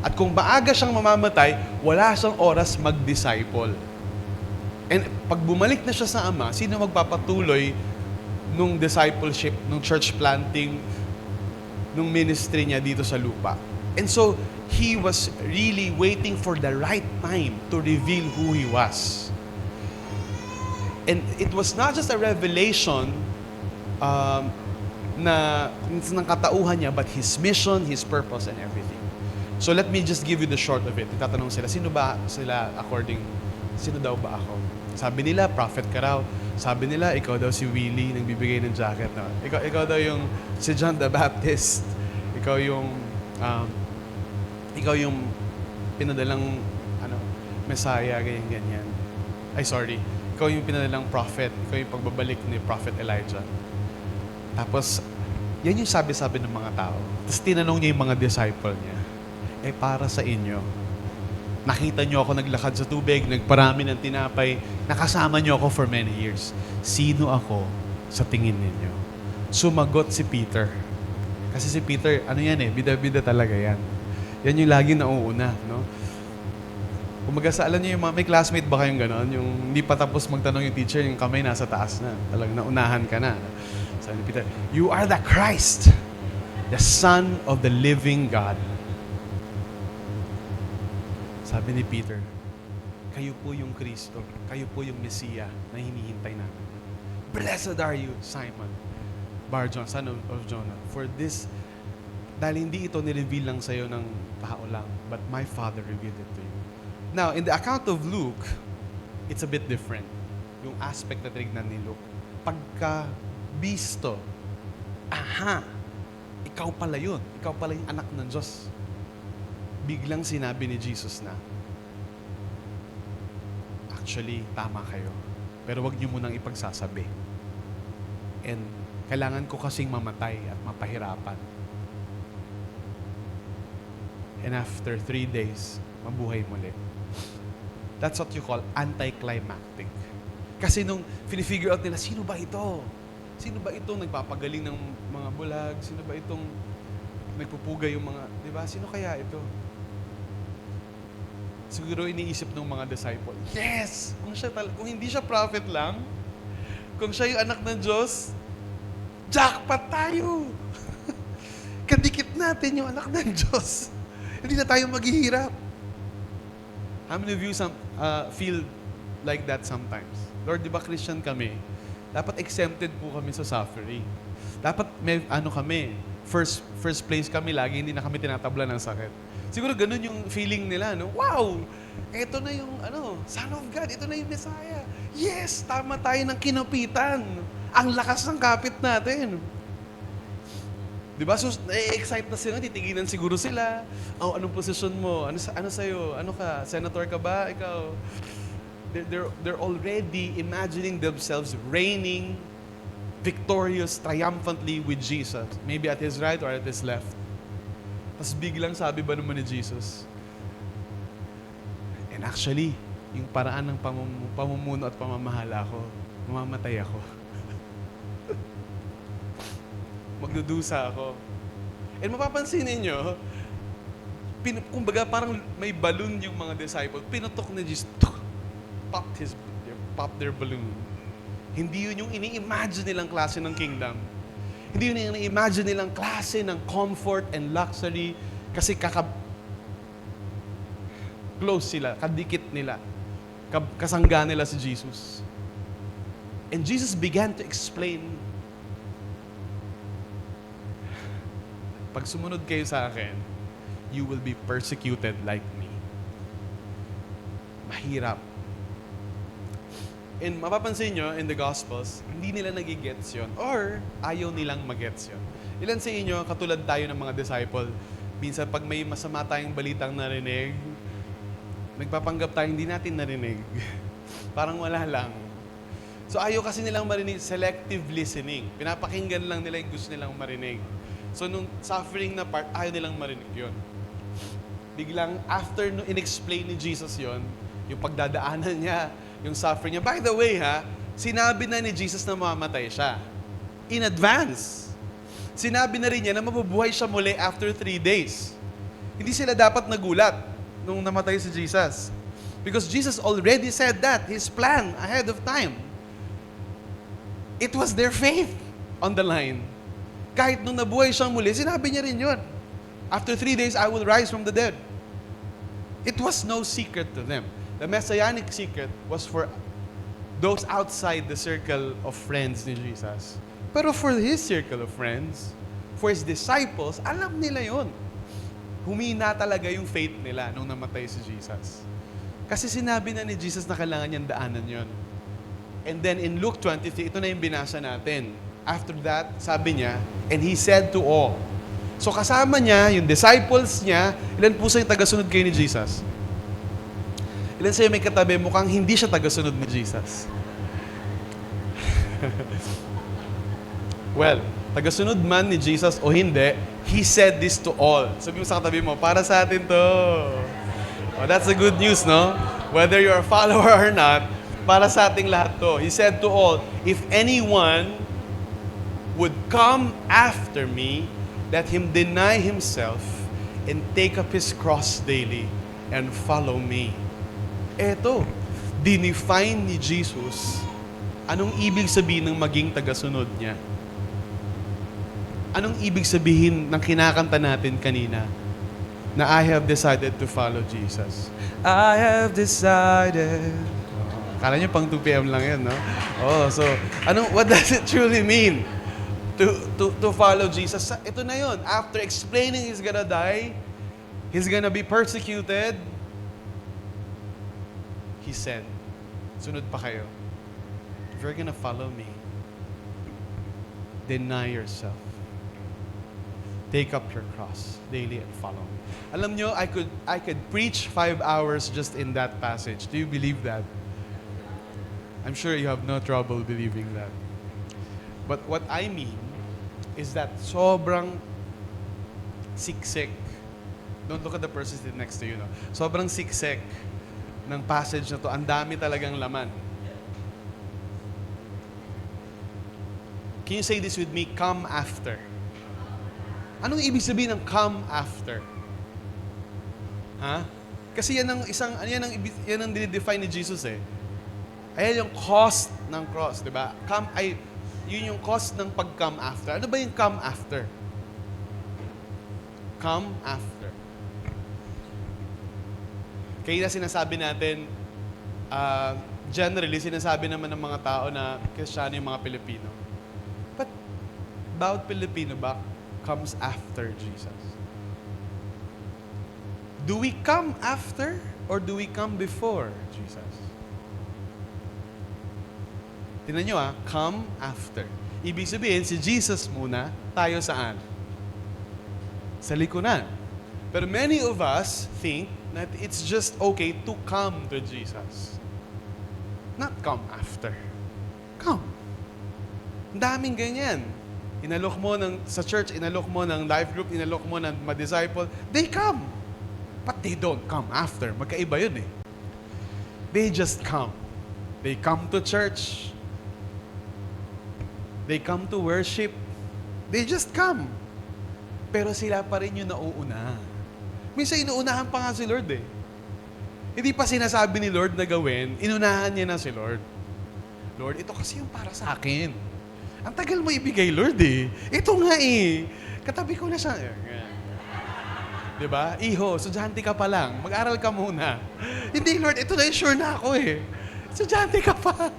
At kung maaga siyang mamamatay, wala siyang oras mag-disciple. And pag bumalik na siya sa Ama, sino magpapatuloy nung discipleship, nung church planting, nung ministry niya dito sa lupa? And so, he was really waiting for the right time to reveal who he was. And it was not just a revelation na ng katauhan niya, but his mission, his purpose, and everything. So let me just give you the short of it. Itatanong sila, sino ba sila sino daw ba ako? Sabi nila, prophet ka raw. Sabi nila, ikaw daw si Willie, nagbibigay ng jacket. No? Ikaw daw yung si John the Baptist. Ikaw yung pinadalang Messiah, ganyan. Ay, sorry. Ikaw yung pinadalang prophet. Ikaw yung pagbabalik ni Prophet Elijah. Tapos, yan yung sabi-sabi ng mga tao. Tapos tinanong niya yung mga disciple niya, para sa inyo, nakita niyo ako naglakad sa tubig, nagparami ng tinapay, nakasama niyo ako for many years. Sino ako sa tingin ninyo? Sumagot si Peter. Kasi si Peter, bida-bida talaga yan. Yan yung lagi nauuna, no? Kumaga alam niyo yung may classmate ba kayong gano'n? Yung hindi pa tapos magtanong yung teacher, yung kamay nasa taas na. Talagang naunahan ka na. Sabi ni Peter, you are the Christ, the Son of the living God. Sabi ni Peter, kayo po yung Kristo, kayo po yung Mesiya na hinihintay namin. Blessed are you, Simon Bar-Jonah, son of Jonah, for this, dahil hindi ito nireveal lang sa'yo ng tao lang, but my Father revealed it to you. Now, in the account of Luke, it's a bit different. Yung aspect na tinignan ni Luke. Pagka-bisto, ikaw pala yun. Ikaw pala yung anak ng Diyos. Biglang sinabi ni Jesus na, actually, tama kayo. Pero wag niyo munang ipagsasabi. And kailangan ko kasing mamatay at mapahirapan. And after 3 days, mabuhay muli. That's what you call anticlimactic. Kasi nung finifigure out nila, sino ba ito? Sino ba itong nagpapagaling ng mga bulag? Sino ba itong nagpupuga yung mga, di ba? Sino kaya ito? Siguro iniisip ng mga disciple, yes! Kung hindi siya prophet lang, kung siya yung anak ng Diyos, jackpot tayo! Kadikit natin yung anak ng Diyos. Hindi na tayo maghihirap. How many of you feel like that sometimes? Lord, di ba Christian kami? Dapat exempted po kami sa suffering. Dapat may kami, first place kami lagi, hindi na kami tinatabla ng sakit. Siguro ganun yung feeling nila, no? Wow! Ito na yung, Son of God, ito na yung Messiah. Yes! Tama tayo ng kinupitan. Ang lakas ng kapit natin. Diba? So, na-excite na sila, titiginan siguro sila. Anong posisyon mo? Ano sa'yo? Ano ka? Senator ka ba? Ikaw? They're already imagining themselves reigning victorious, triumphantly with Jesus. Maybe at His right or at His left. Tapos biglang sabi ba naman ni Jesus, and actually, yung paraan ng pamumuno at pamamahala ko, mamamatay ako. Magdudusa ako. And mapapansin ninyo, kumbaga parang may balloon yung mga disciples, pinutok ni Jesus, popped their balloon. Hindi yun yung ini-imagine nilang klase ng kingdom. Hindi yun yung ini-imagine nilang klase ng comfort and luxury kasi close sila, kadikit nila, kasangga nila si Jesus. And Jesus began to explain, pag sumunod kayo sa akin, you will be persecuted like me. Mahirap. And mapapansin nyo, in the Gospels, hindi nila nagigets yun. Or, ayaw nilang magets yun. Ilan sa inyo, katulad tayo ng mga disciple, minsan pag may masama tayong balitang narinig, nagpapanggap tayo, hindi natin narinig. Parang wala lang. So, ayaw kasi nilang marinig, selective listening. Pinapakinggan lang nila yung gusto nilang marinig. So, nung suffering na part, ayaw nilang marinig yun. Biglang, after no in-explain ni Jesus yon, yung pagdadaanan niya yung suffering niya. By the way sinabi na ni Jesus na mamamatay siya. In advance. Sinabi na rin niya na mabubuhay siya muli after 3 days. Hindi sila dapat nagulat nung namatay si Jesus. Because Jesus already said that, His plan ahead of time. It was their faith on the line. Kahit nung nabuhay siyang muli, sinabi niya rin yun. After 3 days, I will rise from the dead. It was no secret to them. The messianic secret was for those outside the circle of friends ni Jesus. Pero for His circle of friends, for His disciples, alam nila yon. Humina talaga yung faith nila nung namatay si Jesus. Kasi sinabi na ni Jesus na kailangan niyang daanan yon. And then in Luke 23, ito na yung binasa natin. After that, sabi niya, and He said to all. So kasama niya, yung disciples niya, ilan po sa yung tagasunod kayo ni Jesus? Ilan sa'yo may katabi, mukhang hindi siya tagasunod ni Jesus? Well, tagasunod man ni Jesus o hindi, He said this to all. Sabi mo sa katabi mo, para sa atin to. Oh, that's the good news, no? Whether you're a follower or not, para sa ating lahat to. He said to all, if anyone would come after me, let him deny himself and take up his cross daily and follow me. Eto, dinefine ni Jesus anong ibig sabihin ng maging tagasunod niya. Anong ibig sabihin ng kinakanta natin kanina? Na I have decided to follow Jesus. I have decided. Kala niyo pang 2 p.m. lang yan, no? Oh, so, what does it truly mean to follow Jesus? Ito na yun. After explaining He's gonna die, He's gonna be persecuted, He said, sunod pa kayo. If you're gonna follow me, deny yourself. Take up your cross daily and follow me. Alam nyo, I could preach 5 hours just in that passage. Do you believe that? I'm sure you have no trouble believing that. But what I mean is that sobrang siksik. Don't look at the person sitting next to you. No? Sobrang siksik ng passage na to. Ang dami talagang laman. Can you say this with me? Come after. Anong ibig sabihin ng come after? Kasi yan ang dinidefine ni Jesus eh. Ayan yung cost ng cross, di ba? Yun yung cost ng pag-come after. Ano ba yung come after? Come after. Kaya sinasabi natin, generally, sinasabi naman ng mga tao na Kristiyano yung mga Pilipino. But, bawat Pilipino ba comes after Jesus? Do we come after or do we come before Jesus? Tingnan nyo come after. Ibig sabihin, si Jesus muna, tayo saan? Sa likunan. Pero many of us think that it's just okay to come to Jesus. Not come after. Come. Ang daming ganyan. Inalok mo sa church, inalok mo ng life group, inalok mo ng ma-disciple, they come. But they don't come after. Magkaiba yun eh. They just come. They come to church. They come to worship. They just come. Pero sila pa rin yung nauuna. Minsan inuunahan pa nga si Lord eh. Hindi pa sinasabi ni Lord na gawin, inunahan niya na si Lord. Lord, ito kasi yung para sa akin. Ang tagal mo ibigay, Lord eh. Ito nga eh. Katabi ko na siya. Diba? Iho, estudyante ka pa lang. Mag-aral ka muna. Hindi, Lord, ito na yung sure na ako eh. Estudyante ka pa.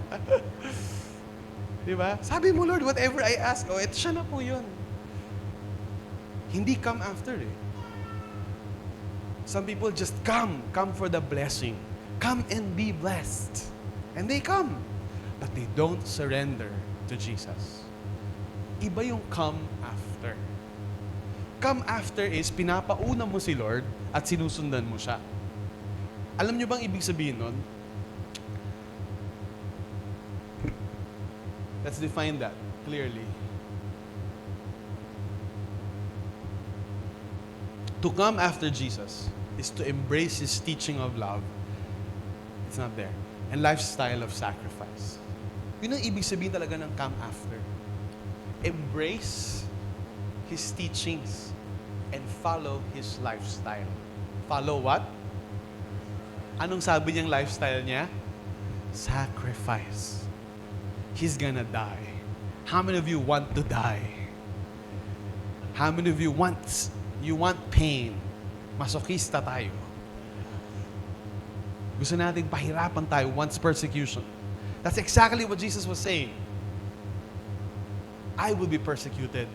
Diba? Sabi mo, Lord, whatever I ask, ito siya na po yun. Hindi come after eh. Some people just come for the blessing. Come and be blessed. And they come. But they don't surrender to Jesus. Iba yung come after. Come after is pinapauna mo si Lord at sinusundan mo siya. Alam niyo bang ibig sabihin nun? Let's define that clearly. To come after Jesus is to embrace His teaching of love. It's not there. and lifestyle of sacrifice. Yun ang ibig sabihin talaga ng come after. Embrace His teachings and follow His lifestyle. Follow what? Anong sabi niyang lifestyle niya? Sacrifice. He's gonna die. How many of you want to die? How many of you want pain? Masokista tayo. Gusto nating pahirapan tayo, wants persecution. That's exactly what Jesus was saying. I will be persecuted.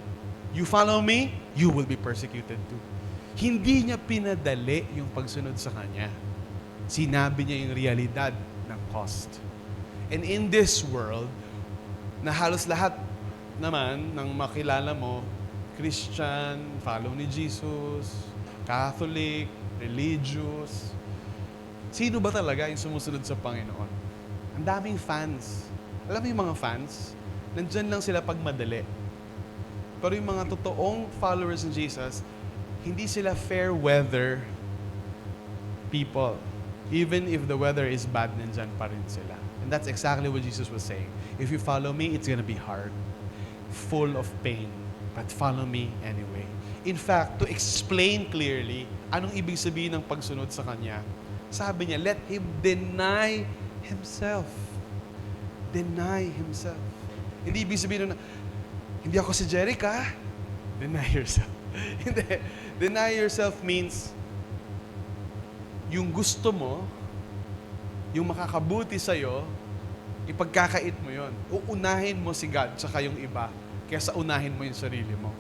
You follow me, you will be persecuted too. Hindi niya pinadali yung pagsunod sa Kanya. Sinabi niya yung realidad ng cost. And in this world, na halos lahat naman ng makilala mo, Christian, follow ni Jesus, Catholic, religious, sino ba talaga yung sumusunod sa Panginoon? Ang daming fans. Alam mo yung mga fans? Nandyan lang sila pag madali. Pero yung mga totoong followers ng Jesus, hindi sila fair weather people. Even if the weather is bad, nandyan pa rin sila. And that's exactly what Jesus was saying. If you follow me, it's gonna be hard. Full of pain. But follow me anyway. In fact, to explain clearly, anong ibig sabihin ng pagsunod sa Kanya, sabi niya, let Him deny Himself. Deny Himself. Hindi ibig sabihin na, hindi ako si Jerica. Deny yourself. Hindi. Deny yourself means, yung gusto mo, yung makakabuti sa'yo, ipagkakait mo yon. Uunahin mo si God tsaka yung iba, kaysa unahin mo yung sarili mo.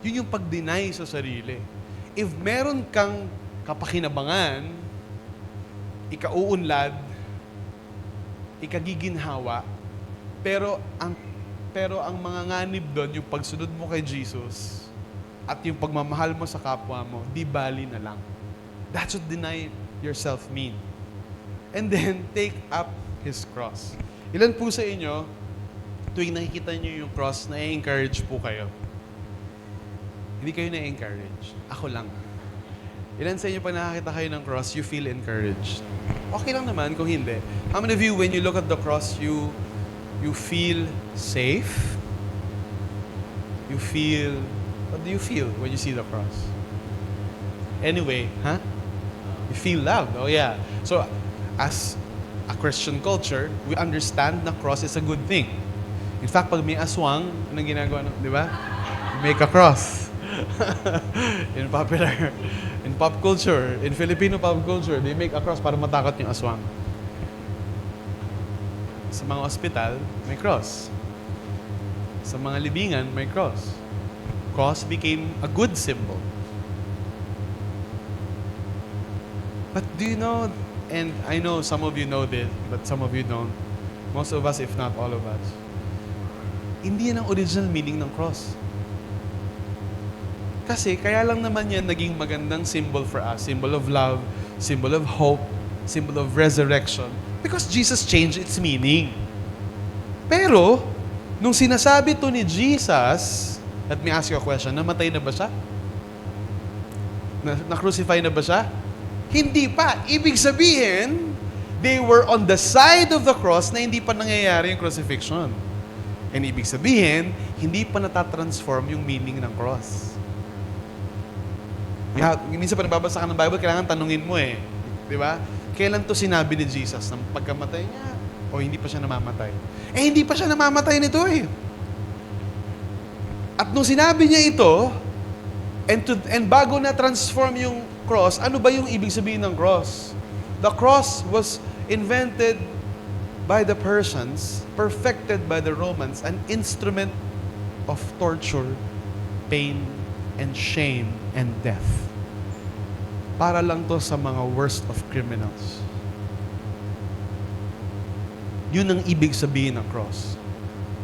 Yun yung pag-deny sa sarili. If meron kang kapakinabangan, ikauunlad, ikagiginhawa, pero ang mga nganib doon, yung pagsunod mo kay Jesus, at yung pagmamahal mo sa kapwa mo, di bali na lang. That's what deny yourself mean. And then, take up His cross. Ilan po sa inyo, tuwing nakikita niyo yung cross, na-encourage po kayo? Hindi kayo na-encourage. Ako lang. Ilan sa inyo, pag nakakita kayo ng cross, you feel encouraged? Okay lang naman kung hindi. How many of you, when you look at the cross, you feel safe? You feel... What do you feel when you see the cross? Anyway, huh? You feel loved. Oh yeah. So, as a Christian culture, we understand na cross is a good thing. In fact, pag may aswang, anong ginagawa? Di ba? Make a cross. in pop culture, in Filipino pop culture, they make a cross para matakot yung aswang. Sa mga ospital, may cross. Sa mga libingan, may cross. Cross became a good symbol. But do you know, and I know some of you know this, but some of you don't. Most of us, if not all of us. Hindi yan ang original meaning ng cross. Kasi kaya lang naman yan naging magandang symbol for us. Symbol of love, symbol of hope, symbol of resurrection. Because Jesus changed its meaning. Pero, nung sinasabi to ni Jesus, let me ask you a question, namatay na ba siya? Na-crucify na ba siya? Hindi pa. Ibig sabihin, they were on the side of the cross na hindi pa nangyayari yung crucifixion. And ibig sabihin, hindi pa natatransform yung meaning ng cross. Minsan pa nagbabasa ka ng Bible, kailangan tanungin mo eh. Di ba? Kailan to sinabi ni Jesus? Nang pagkamatay niya? O hindi pa siya namamatay? Eh, hindi pa siya namamatay nito eh. At nung sinabi niya ito, and bago na transform yung cross, ano ba yung ibig sabihin ng cross? The cross was invented by the Persians, perfected by the Romans, an instrument of torture, pain, and shame, and death. Para lang to sa mga worst of criminals. Yun ang ibig sabihin ng cross.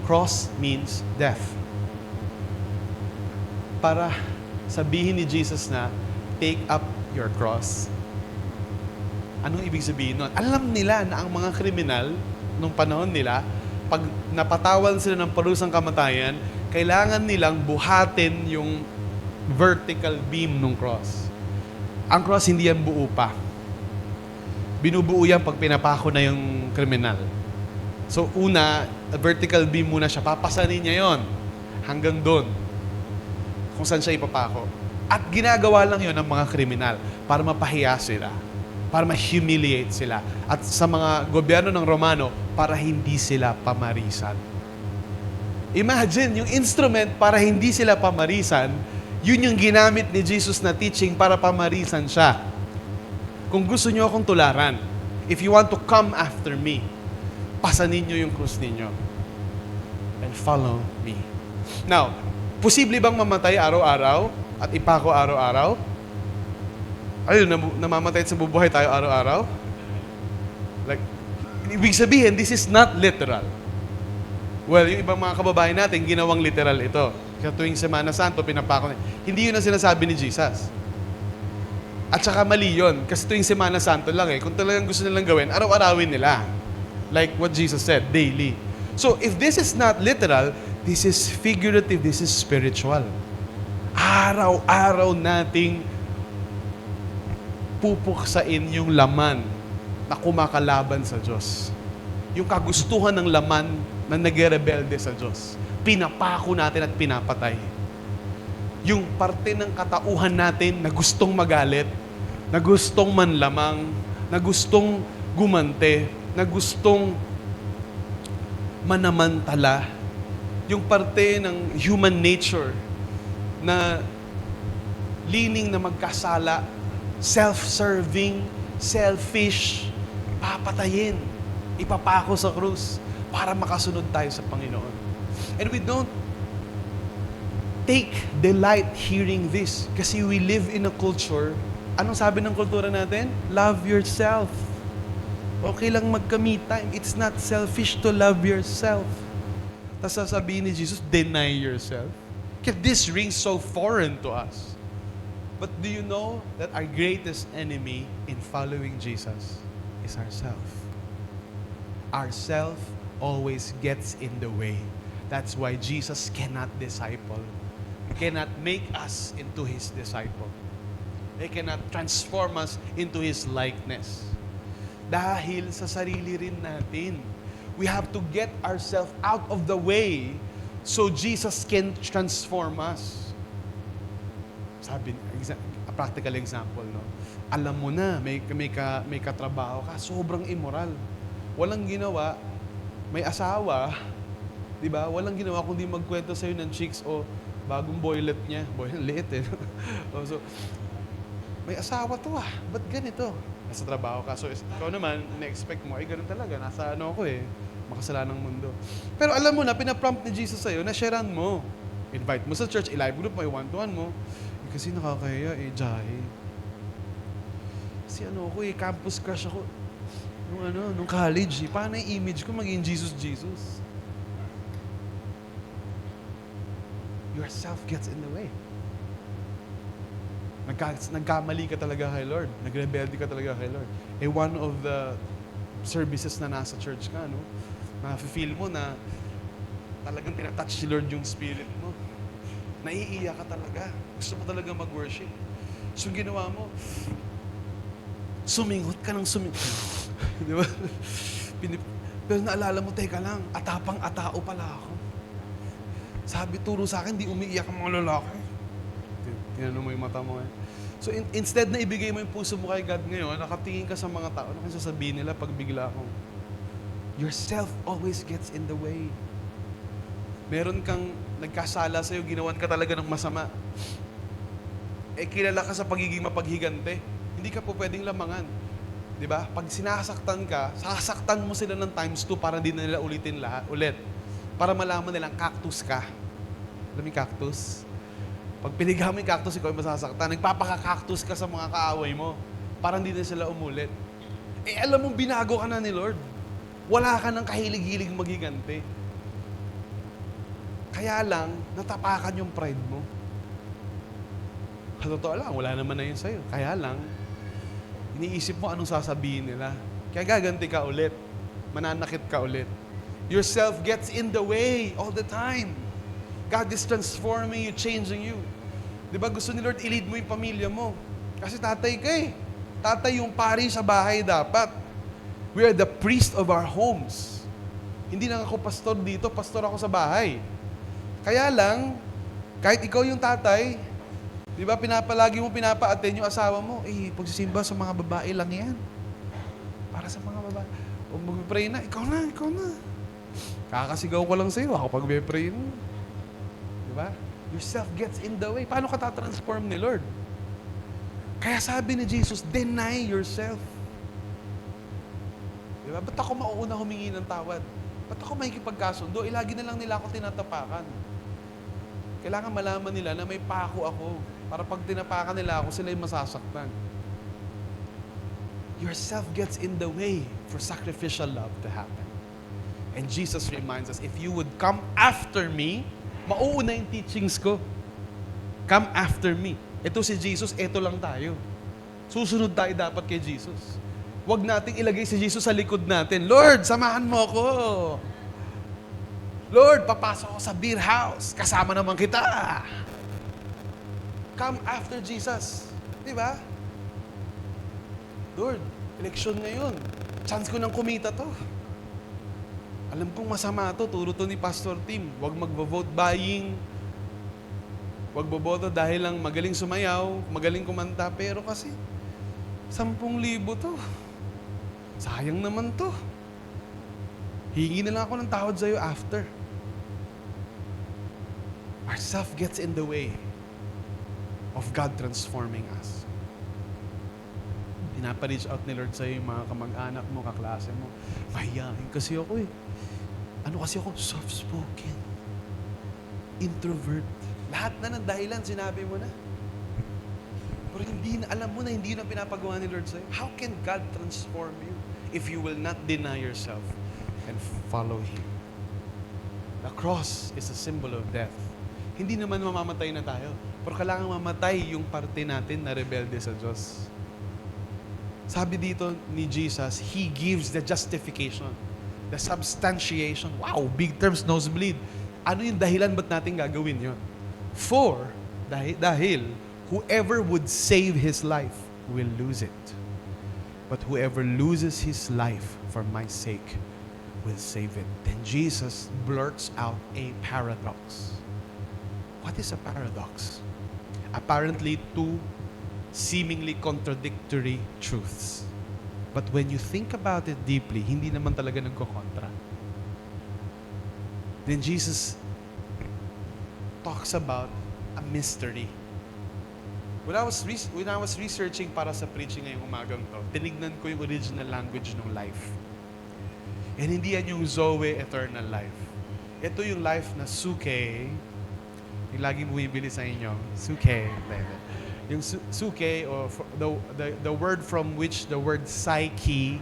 Cross means death. Para sabihin ni Jesus na, take up your cross. Anong ibig sabihin nun? Alam nila na ang mga kriminal, nung panahon nila, pag napatawan sila ng parusang kamatayan, kailangan nilang buhatin yung vertical beam ng cross. Ang cross, hindi yan buo pa. binubuo yan pag pinapako na yung kriminal. So una, vertical beam muna siya. Papasanin niya yon hanggang doon. Kung saan siya ipapako. At ginagawa lang yon ng mga kriminal para mapahiya sila. Para ma-humiliate sila. At sa mga gobyerno ng Romano, para hindi sila pamarisan. Imagine, yung instrument para hindi sila pamarisan, yun yung ginamit ni Jesus na teaching para pamarisan siya. Kung gusto nyo akong tularan, if you want to come after me, pasanin nyo yung krus ninyo. And follow me. Now, posible bang mamatay araw-araw at ipako araw-araw? Ayun, namamatay at sa bubuhay tayo araw-araw? Like, ibig sabihin, this is not literal. Well, yung ibang mga kababayan natin, ginawang literal ito. Kaya tuwing Semana Santo, pinapako na. Hindi yun ang sinasabi ni Jesus. At saka mali yun. Kasi tuwing Semana Santo lang eh. Kung talagang gusto nilang gawin, araw-arawin nila. Like what Jesus said, daily. So, if this is not literal, this is figurative, this is spiritual. Araw-araw nating pupuksain yung laman na kumakalaban sa Diyos. Yung kagustuhan ng laman na nagre-rebelde sa Diyos. Pinapako natin at pinapatay. Yung parte ng katauhan natin na gustong magalit, na gustong manlamang, na gustong gumante, na gustong manamantala. Yung parte ng human nature na leaning na magkasala, self-serving, selfish, papatayin, ipapako sa krus para makasunod tayo sa Panginoon. And we don't take delight hearing this kasi we live in a culture. Anong sabi ng kultura natin? Love yourself. Okay lang magka-me time. It's not selfish to love yourself. Tapos sasabihin ni Jesus, deny yourself. Because this rings so foreign to us. But do you know that our greatest enemy in following Jesus is ourself? Ourself always gets in the way. That's why Jesus cannot disciple. He cannot make us into His disciple. He cannot transform us into His likeness. Dahil sa sarili rin natin. We have to get ourselves out of the way so Jesus can transform us. Sabi, a practical example, no? Alam mo na, may katrabaho ka, sobrang immoral. Walang ginawa, may asawa, di ba? Walang ginawa kundi magkwento sa'yo ng chicks o bagong boylet niya. Boylet, liit eh. So, may asawa to ba't ganito? Nasa trabaho ka. So, ikaw naman, na-expect mo, ay ganun talaga. Nasa ano ako makasalanang mundo. Pero alam mo na, pinaprompt ni Jesus sa'yo na sharean mo. Invite mo sa church, i-live group mo, i-one-to-one mo. Kasi nakakaya, jahe. Kasi campus crush ako. Nung college, paano yung image ko maging Jesus? Yourself gets in the way. Nagkamali ka talaga kay Lord. Nagrebelde ka talaga kay Lord. One of the services na nasa church ka, na-feel mo na talagang tinatouch si Lord yung spirit mo. Naiiyak ka talaga. Gusto mo talaga mag-worship. So, ginawa mo, sumingot ka ng sumingot. Di ba? Pero naalala mo, teka lang, atapang-atao pala ako. Sabi, turo sa akin, di umiiyak ang mga lalaki. Tinanong mo yung mata mo So, instead na ibigay mo yung puso mo kay God ngayon, nakatingin ka sa mga tao, ano kung sasabihin nila pag bigla akong, yourself always gets in the way. Meron kang nagkasala sa'yo, ginawan ka talaga ng masama. Kilala ka sa pagiging mapaghigante. Hindi ka po pwedeng lamangan. Di ba? Pag sinasaktan ka, sasaktan mo sila ng times 2 para hindi na nila ulitin ulit. Para malaman nilang cactus ka. Alam mo yung cactus? Pag piniga mo yung cactus, ikaw yung masasaktan. Nagpapaka-cactus ka sa mga kaaway mo para hindi na sila umulit. Alam mo, binago ka na ni Lord. Wala ka ng kahilig-hilig maghigante. Kaya lang, natapakan yung pride mo. Sa totoo lang, wala naman na yun sa'yo. Kaya lang, iniisip mo anong sasabihin nila. Kaya gaganti ka ulit. Mananakit ka ulit. Yourself gets in the way all the time. God is transforming you, changing you. Di ba gusto ni Lord i-lead mo yung pamilya mo? Kasi tatay ka Tatay yung pari sa bahay dapat. We are the priest of our homes. Hindi lang ako pastor dito, pastor ako sa bahay. Kaya lang, kahit ikaw yung tatay, di ba, pinapalagi mo, pinapa-attend yung asawa mo, pagsisimba sa mga babae lang yan. Para sa mga babae. O mag-pray na, ikaw na. Kakasigaw ko lang sa'yo, ako pag-pray mo. Di ba? Yourself gets in the way. Paano ka tatransform ni Lord? Kaya sabi ni Jesus, deny yourself. Di ba? Ba't ako mauuna humingi ng tawad? Ba't ako makikipagkasundo? Lagi na lang nila ako tinatapakan. Kailangan malaman nila na may pako ako. Para pag tinapakan nila ako, sila yung masasaktan. Yourself gets in the way for sacrificial love to happen. And Jesus reminds us, if you would come after me, mauuna yung teachings ko. Come after me. Ito si Jesus, ito lang tayo. Susunod tayo dapat kay Jesus. Huwag nating ilagay si Jesus sa likod natin. Lord, samahan mo ako. Lord, papasok ako sa beer house. Kasama naman kita. Come after Jesus. Di ba? Lord, eleksyon ngayon. Chance ko nang kumita to. Alam kong masama to. Turo to ni Pastor Tim. Huwag magvo-vote buying. Huwag boboto dahil lang magaling sumayaw, magaling kumanta, pero kasi 10,000 to. Sayang naman to. Hingi na lang ako ng tawad sa'yo after. Our self gets in the way of God transforming us. Pinapa-reach out ni Lord sa'yo yung mga kamag-anak mo, kaklase mo. Mahiyain kasi ako eh. Ano kasi ako? Soft-spoken. Introvert. Lahat na ng dahilan, sinabi mo na. Pero hindi na, alam mo na hindi na pinapagawa ni Lord sa'yo. How can God transform you if you will not deny yourself and follow Him? The cross is a symbol of death. Hindi naman mamamatay na tayo. Pero kailangan mamatay yung parte natin na rebelde sa Diyos. Sabi dito ni Jesus, He gives the justification, the substantiation. Wow, big terms, nosebleed. Ano yung dahilan ba't natin gagawin yun? For, dahil, whoever would save his life will lose it. But whoever loses his life for my sake will save it. Then Jesus blurts out a paradox. What is a paradox? Apparently two seemingly contradictory truths. But when you think about it deeply, hindi naman talaga nagkokontra. Then Jesus talks about a mystery. When I was researching para sa preaching ngayong umagang to, tinignan ko yung original language ng life. And hindi yan yung Zoe, eternal life. Ito yung life na suke, yung laging bumibili sa inyo, suke. Yung suke, or the word from which the word psyche,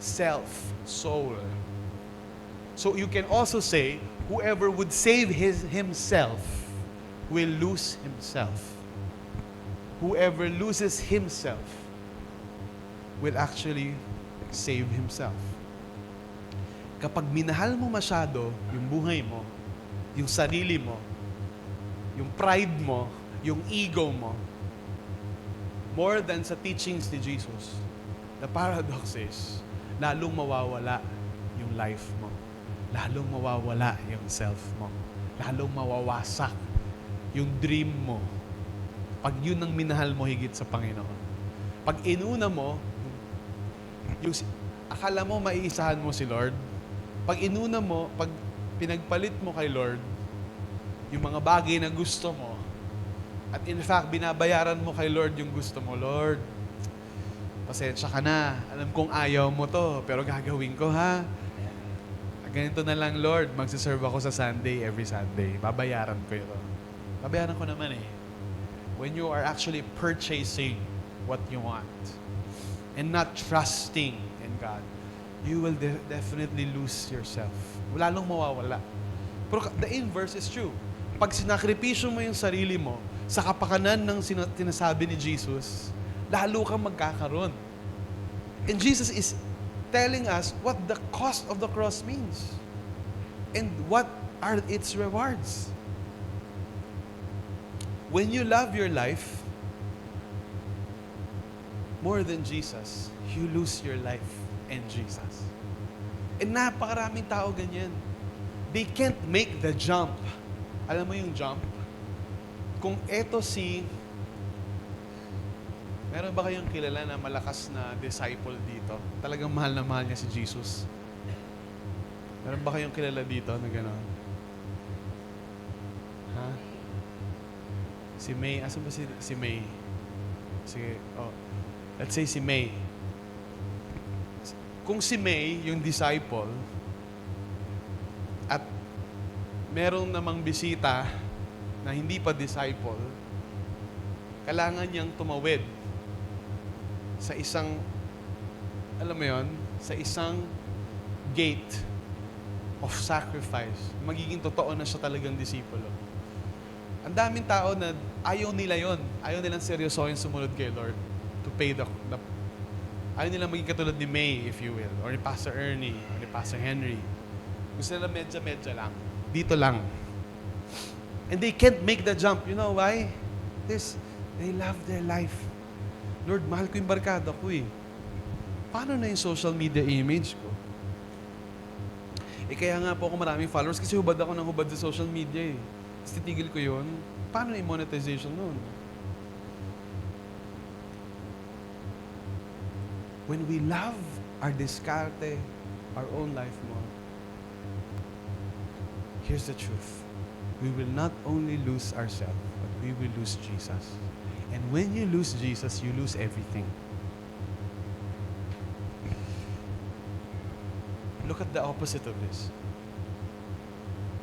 self, soul. So you can also say, whoever would save himself will lose himself. Whoever loses himself will actually save himself. Kapag minahal mo masyado yung buhay mo, yung sarili mo, yung pride mo, yung ego mo, more than sa teachings ni Jesus, the paradox is, lalong mawawala yung life mo. Lalong mawawala yung self mo. Lalong mawawasak yung dream mo. Pag yun ang minahal mo higit sa Panginoon. Pag inuna mo, yung akala mo maiisahan mo si Lord, pag inuna mo, pag pinagpalit mo kay Lord, yung mga bagay na gusto mo, at in fact, binabayaran mo kay Lord yung gusto mo, Lord, pasensya ka na. Alam kong ayaw mo to, pero gagawin ko ha. Ganito na lang, Lord, magsiserve ako sa Sunday, every Sunday. Babayaran ko ito. Babayaran ko naman eh. When you are actually purchasing what you want and not trusting in God, you will definitely lose yourself. Lalong mawawala. Pero the inverse is true. Pag sinakripisyo mo yung sarili mo sa kapakanan ng tinasabi ni Jesus, lalo kang magkakaroon. And Jesus is telling us what the cost of the cross means and what are its rewards. When you love your life, more than Jesus, you lose your life and Jesus. And napakaraming tao ganyan. They can't make the jump. Alam mo yung jump? Kung eto si... Meron ba kayong kilala na malakas na disciple dito? Talagang mahal na mahal niya si Jesus. Meron ba kayong kilala dito na gano'n? Ha? Si May. Asan ba si May? Sige, let's say si May. Kung si May, yung disciple, at merong namang bisita na hindi pa disciple, kailangan niyang tumawid sa isang, alam mo yon, sa isang gate of sacrifice. Magiging totoo na siya talagang disipulo. Ang daming tao na ayaw nila yon. Ayaw nilang seryosohin sumunod kay Lord to pay the ayaw nilang maging katulad ni May, if you will, or ni Pastor Ernie, or ni Pastor Henry. Gusto nila medya-medya lang. Dito lang. And they can't make the jump. You know why? They love their life. Lord, mahal ko yung barkada ko eh. Paano na yung social media image ko? Kaya nga po ako maraming followers kasi hubad ako ng hubad sa social media eh. Tapos titigil ko yun. Paano yung monetization nun? When we love our diskarte, our own life more, here's the truth. We will not only lose ourselves, but we will lose Jesus. And when you lose Jesus, you lose everything. Look at the opposite of this.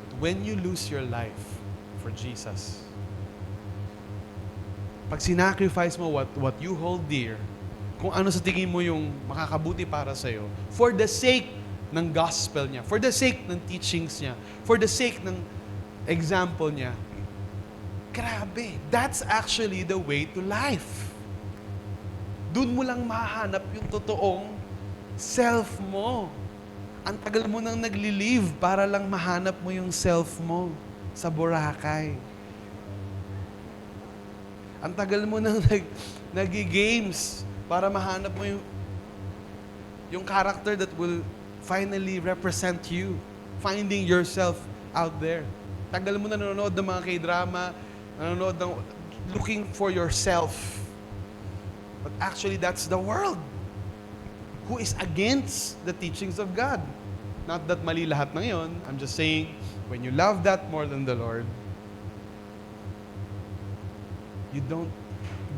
But when you lose your life for Jesus, pag sinacrifice mo what you hold dear, kung ano sa tingin mo yung makakabuti para sa'yo, for the sake ng gospel niya, for the sake ng teachings niya, for the sake ng example niya, grabe, that's actually the way to life. Doon mo lang mahanap yung totoong self mo. Ang tagal mo nang nagli-live para lang mahanap mo yung self mo sa Boracay. Ang tagal mo nang nag-games para mahanap mo yung character that will finally represent you. Finding yourself out there. Tagal mo na nanonood ng mga K-drama, nanonood ng looking for yourself. But actually, that's the world who is against the teachings of God. Not that mali lahat ng yon. I'm just saying, when you love that more than the Lord, you don't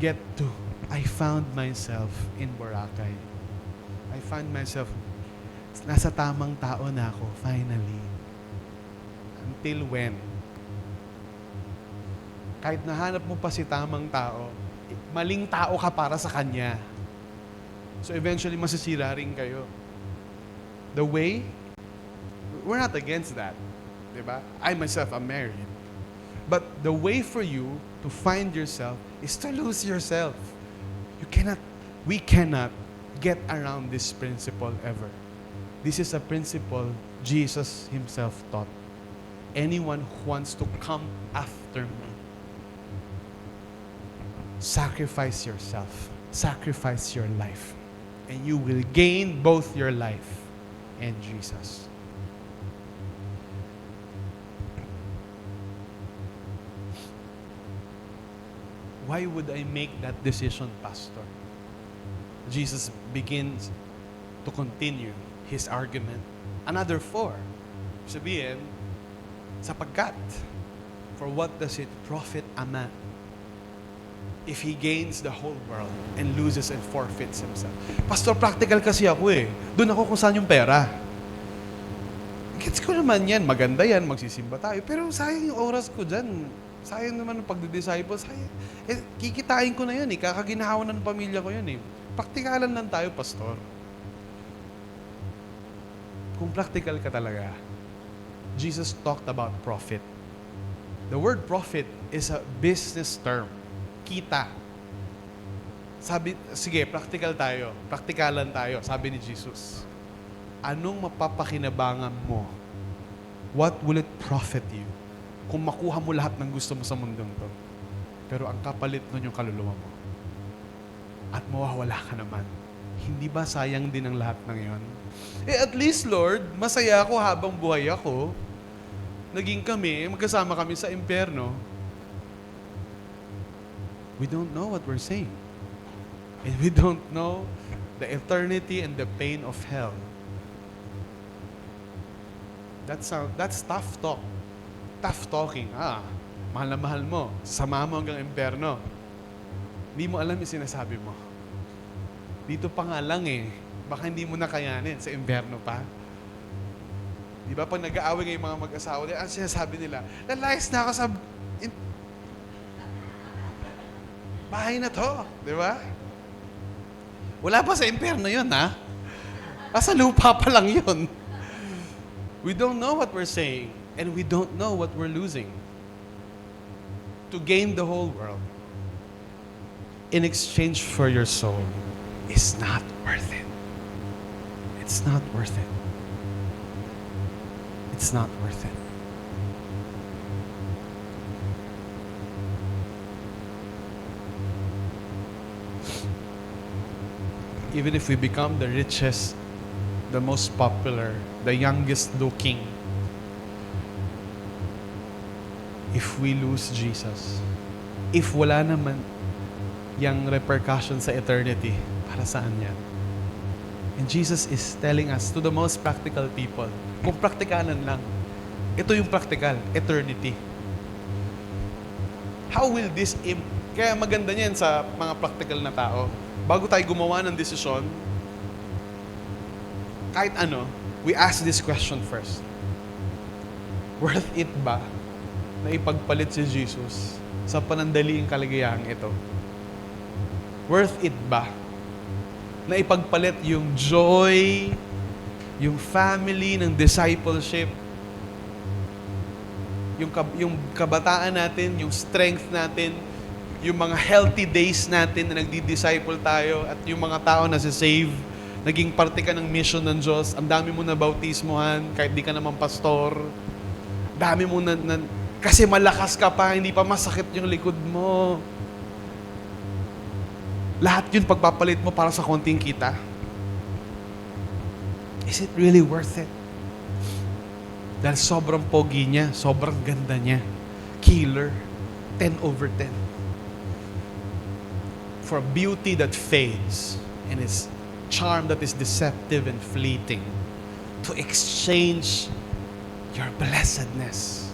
get to, I found myself in Boracay. I found myself, nasa tamang tao na ako, finally. Until when? Kahit nahanap mo pa si tamang tao, maling tao ka para sa kanya. So eventually, masisira rin kayo. The way, we're not against that. Diba? I myself am married. But the way for you to find yourself is to lose yourself. We cannot get around this principle ever. This is a principle Jesus himself taught. Anyone who wants to come after me, sacrifice yourself, sacrifice your life, and you will gain both your life and Jesus. Why would I make that decision, Pastor? Jesus begins to continue his argument. Another 4. Sabihin, sapagkat, for what does it profit a man if he gains the whole world and loses and forfeits himself? Pastor, practical kasi ako eh. Doon ako kung saan yung pera. Gets ko naman yan. Maganda yan. Magsisimba tayo. Pero sayang yung oras ko dyan. Sayang naman ang pagdidisciple. Sayang. Kikitain ko na yan eh. Kakaginahawan ng pamilya ko yan eh. Praktikalan lang tayo, Pastor. Kung practical ka talaga, Jesus talked about profit. The word profit is a business term. Kita. Sabi, sige, practical tayo. Praktikalan tayo. Sabi ni Jesus, anong mapapakinabangan mo? What will it profit you? Kung makuha mo lahat ng gusto mo sa mundong to. Pero ang kapalit nun yung kaluluwa mo. at mawawala ka naman. Hindi ba sayang din ang lahat ng yon? At least, Lord, masaya ako habang buhay ako. Naging kami, magkasama kami sa impyerno. We don't know what we're saying. And we don't know the eternity and the pain of hell. That's tough talk. Tough talking. Mahal na mahal mo. Sama mo hanggang impyerno. Hindi mo alam yung sinasabi mo. Dito pa nga lang baka hindi mo na kayanin sa impyerno pa. Di ba pag nag-aaway ngayong mga mag-asawa, ang sinasabi nila, lalayas na ako sa bahay na to. Di ba? Wala pa sa impyerno yun, ha? Sa lupa pa lang yun. We don't know what we're saying, and we don't know what we're losing. To gain the whole world in exchange for your soul is not worth it. It's not worth it. It's not worth it. Even if we become the richest, the most popular, the youngest looking, if we lose Jesus, if wala naman yung repercussion sa eternity, para saan yan? And Jesus is telling us, to the most practical people, kung praktikalan lang, ito yung practical, eternity. How will this kaya maganda niyan sa mga practical na tao. Bago tayo gumawa ng desisyon, kahit ano, we ask this question first. Worth it ba na ipagpalit si Jesus sa panandaliang kaligayahang ito? Worth it ba na ipagpalit yung joy, yung family ng discipleship, yung kabataan natin, yung strength natin, yung mga healthy days natin na nagdi-disciple tayo at yung mga tao na save, naging parte ka ng mission ng Diyos, ang dami mo na bautismohan, kahit di ka naman pastor, dami mo kasi malakas ka pa, hindi pa masakit yung likod mo. Lahat yun pagpapalit mo para sa konting kita. Is it really worth it? Dahil sobrang pogi niya, sobrang ganda niya. Killer. 10/10. For beauty that fades and its charm that is deceptive and fleeting, to exchange your blessedness.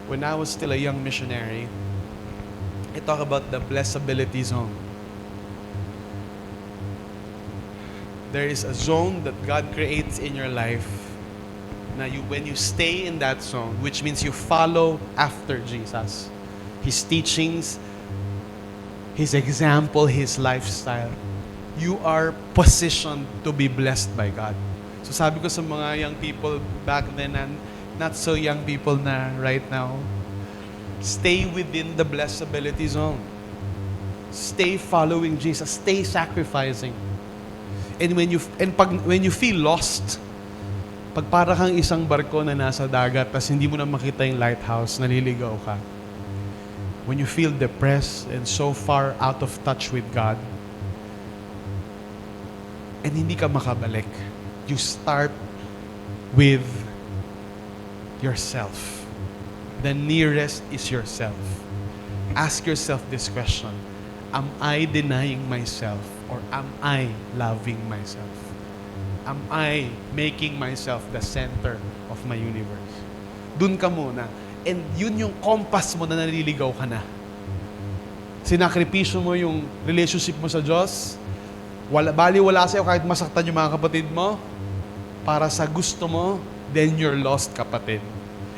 When I was still a young missionary, I talk about the blessability zone. There is a zone that God creates in your life. Now, when you stay in that zone, which means you follow after Jesus, His teachings, His example, His lifestyle, you are positioned to be blessed by God. So sabi ko sa mga young people back then and not so young people na right now, stay within the blessability zone. Stay following Jesus. Stay sacrificing. And when you feel lost, pag para kang isang barko na nasa dagat tas hindi mo na makita yung lighthouse, naliligaw ka. When you feel depressed and so far out of touch with God, and hindi ka makabalik, you start with yourself. The nearest is yourself. Ask yourself this question: am I denying myself or am I loving myself? Am I making myself the center of my universe? Dun ka muna. And yun yung compass mo na naliligaw ka na. Sinakripisyo mo yung relationship mo sa Diyos. Baliwala sa'yo kahit masaktan yung mga kapatid mo. Para sa gusto mo, then you're lost, kapatid.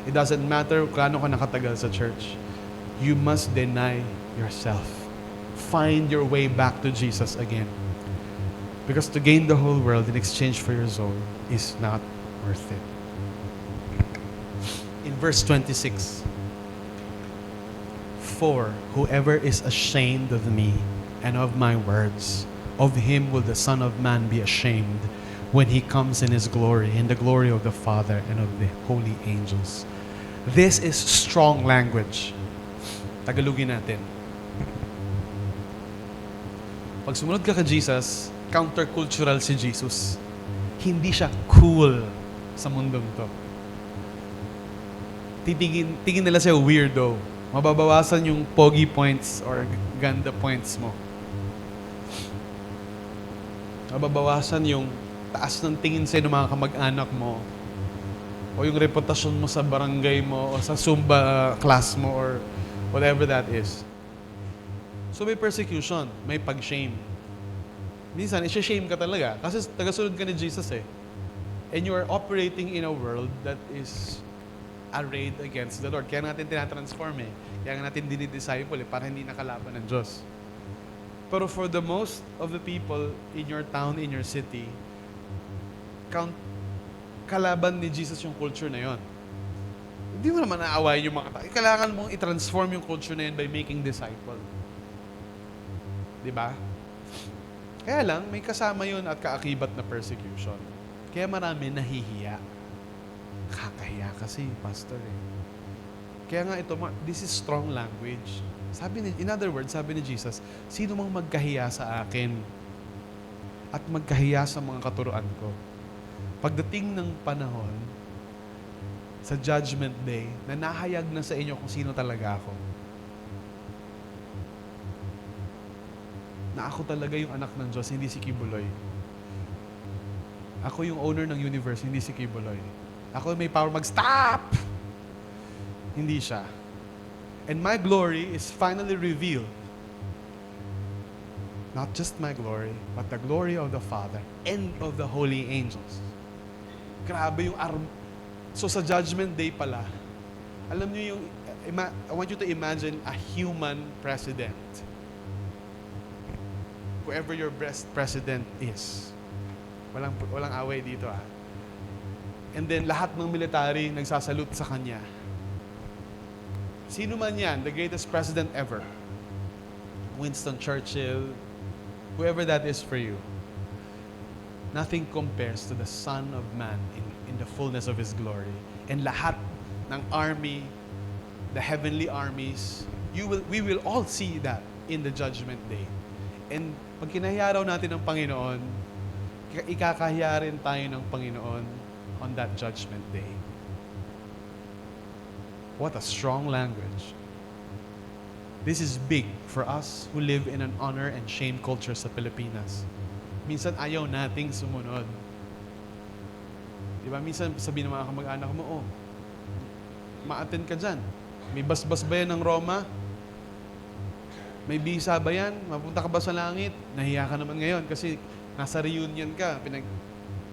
It doesn't matter kung gaano ka nakatagal sa church. You must deny yourself. Find your way back to Jesus again. Because to gain the whole world in exchange for your soul is not worth it. In verse 26, for whoever is ashamed of me and of my words, of him will the Son of Man be ashamed when he comes in his glory, in the glory of the Father and of the holy angels. This is strong language. Tagalogin natin. Pag sumunod ka kay Jesus, countercultural si Jesus. Hindi siya cool sa mundong to. Tingin nila sa'yo weirdo. Mababawasan yung pogi points or ganda points mo. Mababawasan yung taas ng tingin sa'yo ng mga kamag-anak mo o yung reputasyon mo sa barangay mo o sa Zumba class mo or whatever that is. So may persecution, may pag-shame. Minsan, isha-shame ka talaga kasi tagasunod ka ni Jesus eh. And you are operating in a world that is arrayed against the Lord. Kaya natin tinatransform eh. Kaya natin dinidisciple eh, para hindi nakalaban ng Diyos. Pero for the most of the people in your town, in your city, kalaban ni Jesus yung culture na yon. Hindi mo naman naawayin yung mga tao. Kailangan mong i-transform yung culture na yun by making disciple. Diba? Kaya lang, may kasama yun at kaakibat na persecution. Kaya marami nahihiya. Kakahiya kasi, pastor eh. Kaya nga ito, this is strong language. In other words, sabi ni Jesus, sino mang magkahiya sa akin at magkahiya sa mga katuruan ko. Pagdating ng panahon, sa judgment day, na nahayag na sa inyo kung sino talaga ako. Na ako talaga yung anak ng Diyos, hindi si Kibuloy. Ako yung owner ng universe, hindi si Kibuloy. Ako may power mag-stop! Hindi siya. And my glory is finally revealed. Not just my glory, but the glory of the Father and of the holy angels. Grabe yung So sa judgment day pala, alam niyo yung, I want you to imagine a human president. Whoever your best president is. Walang away dito ah. And then lahat ng military nagsasalute sa kanya. Sino man yan, the greatest president ever. Winston Churchill, whoever that is for you. Nothing compares to the Son of Man in the fullness of His glory. And lahat ng army, the heavenly armies, we will all see that in the judgment day. And pag kinahiya raw natin ng Panginoon, ikakahiya rin tayo ng Panginoon on that judgment day. What a strong language. This is big for us who live in an honor and shame culture sa Pilipinas. Minsan ayaw nating sumunod. Diba? Minsan sabihin ng mga kamag-anak mo, ma-attend ka dyan. May basbas ba yan ng Roma? May visa ba yan? Mapunta ka ba sa langit? Nahiya ka naman ngayon kasi nasa reunion ka.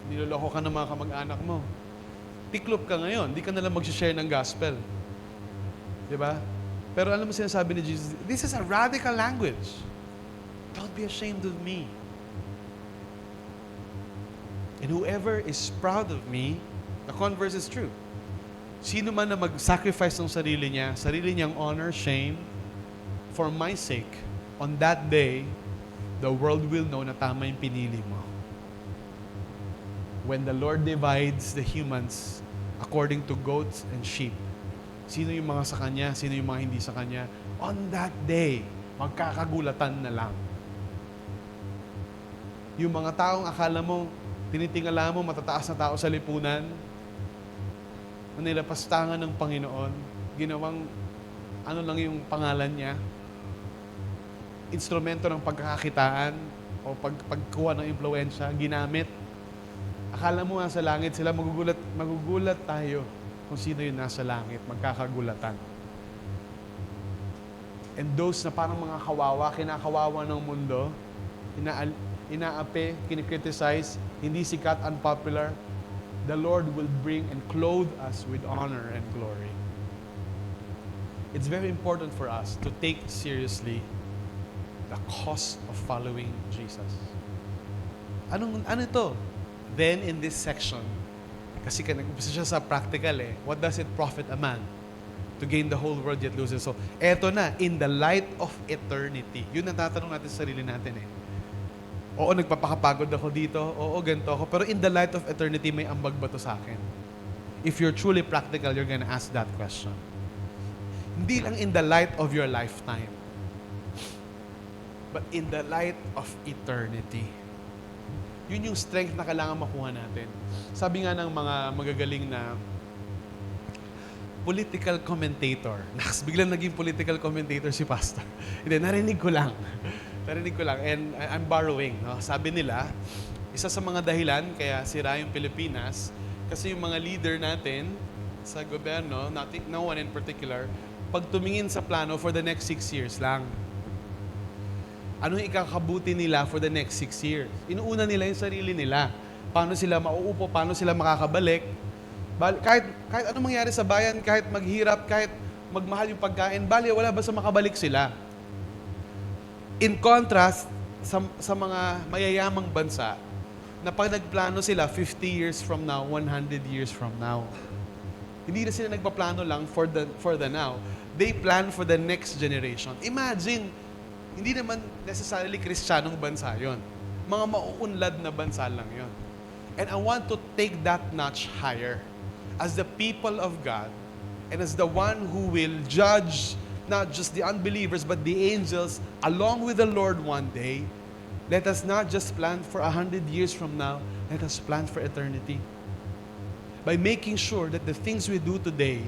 Niloloko ka ng mga kamag-anak mo. Tiklop ka ngayon. Di ka nalang mag-share ng gospel. Diba? Pero alam mo sinasabi ni Jesus, this is a radical language. Don't be ashamed of me. And whoever is proud of me, the converse is true. Sino man na mag-sacrifice ng sarili niyang honor, shame, for my sake, on that day, the world will know na tama yung pinili mo. When the Lord divides the humans according to goats and sheep, sino yung mga sa Kanya, sino yung mga hindi sa Kanya, on that day, magkakagulatan na lang. Yung mga taong akala mo, tinitingala mo, matataas na tao sa lipunan, na nilapastangan ng Panginoon, ginawang ano lang yung pangalan niya, instrumento ng pagkakakitaan o pagkuha ng impluensya, ginamit. Akala mo nasa langit sila, magugulat tayo kung sino yung nasa langit, magkakagulatan. And those na parang mga kawawa, kinakawawa ng mundo, inaapi, kinikriticize, hindi sikat, unpopular, the Lord will bring and clothe us with honor and glory. It's very important for us to take seriously the cost of following Jesus. Ano ito? Then in this section, kasi nag-umpisa siya sa practical eh, what does it profit a man to gain the whole world yet loses? So, eto na, in the light of eternity. Yun ang tatanong natin sa sarili natin eh. Oo, nagpapakapagod ako dito. Oo, ganito ako. Pero in the light of eternity, may ambag ba to sa akin? If you're truly practical, you're gonna ask that question. Hindi lang in the light of your lifetime. but in the light of eternity. Yun yung strength na kailangan makuha natin. Sabi nga ng mga magagaling na political commentator. Biglang naging political commentator si Pastor. Hindi, narinig ko lang. And I'm borrowing. No? Sabi nila, isa sa mga dahilan kaya sira yung Pilipinas, kasi yung mga leader natin sa gobyerno, no one in particular, pag tumingin sa plano for the next 6 years lang. Anong ikakabuti nila for the next 6 years? Inuuna nila yung sarili nila. Paano sila mauupo, paano sila makakabalik. Kahit anong mangyari sa bayan, kahit maghirap, kahit magmahal yung pagkain, wala basta makabalik sila. In contrast, sa mga mayayamang bansa, na pag nagplano sila 50 years from now, 100 years from now. Hindi na sila nagpaplano lang for the now. They plan for the next generation. Imagine, hindi naman necessarily Kristiyanong bansa yon. Mga mauunlad na bansa lang yon. And I want to take that notch higher. As the people of God, and as the one who will judge not just the unbelievers, but the angels, along with the Lord one day, let us not just plan for 100 years from now, let us plan for eternity. By making sure that the things we do today,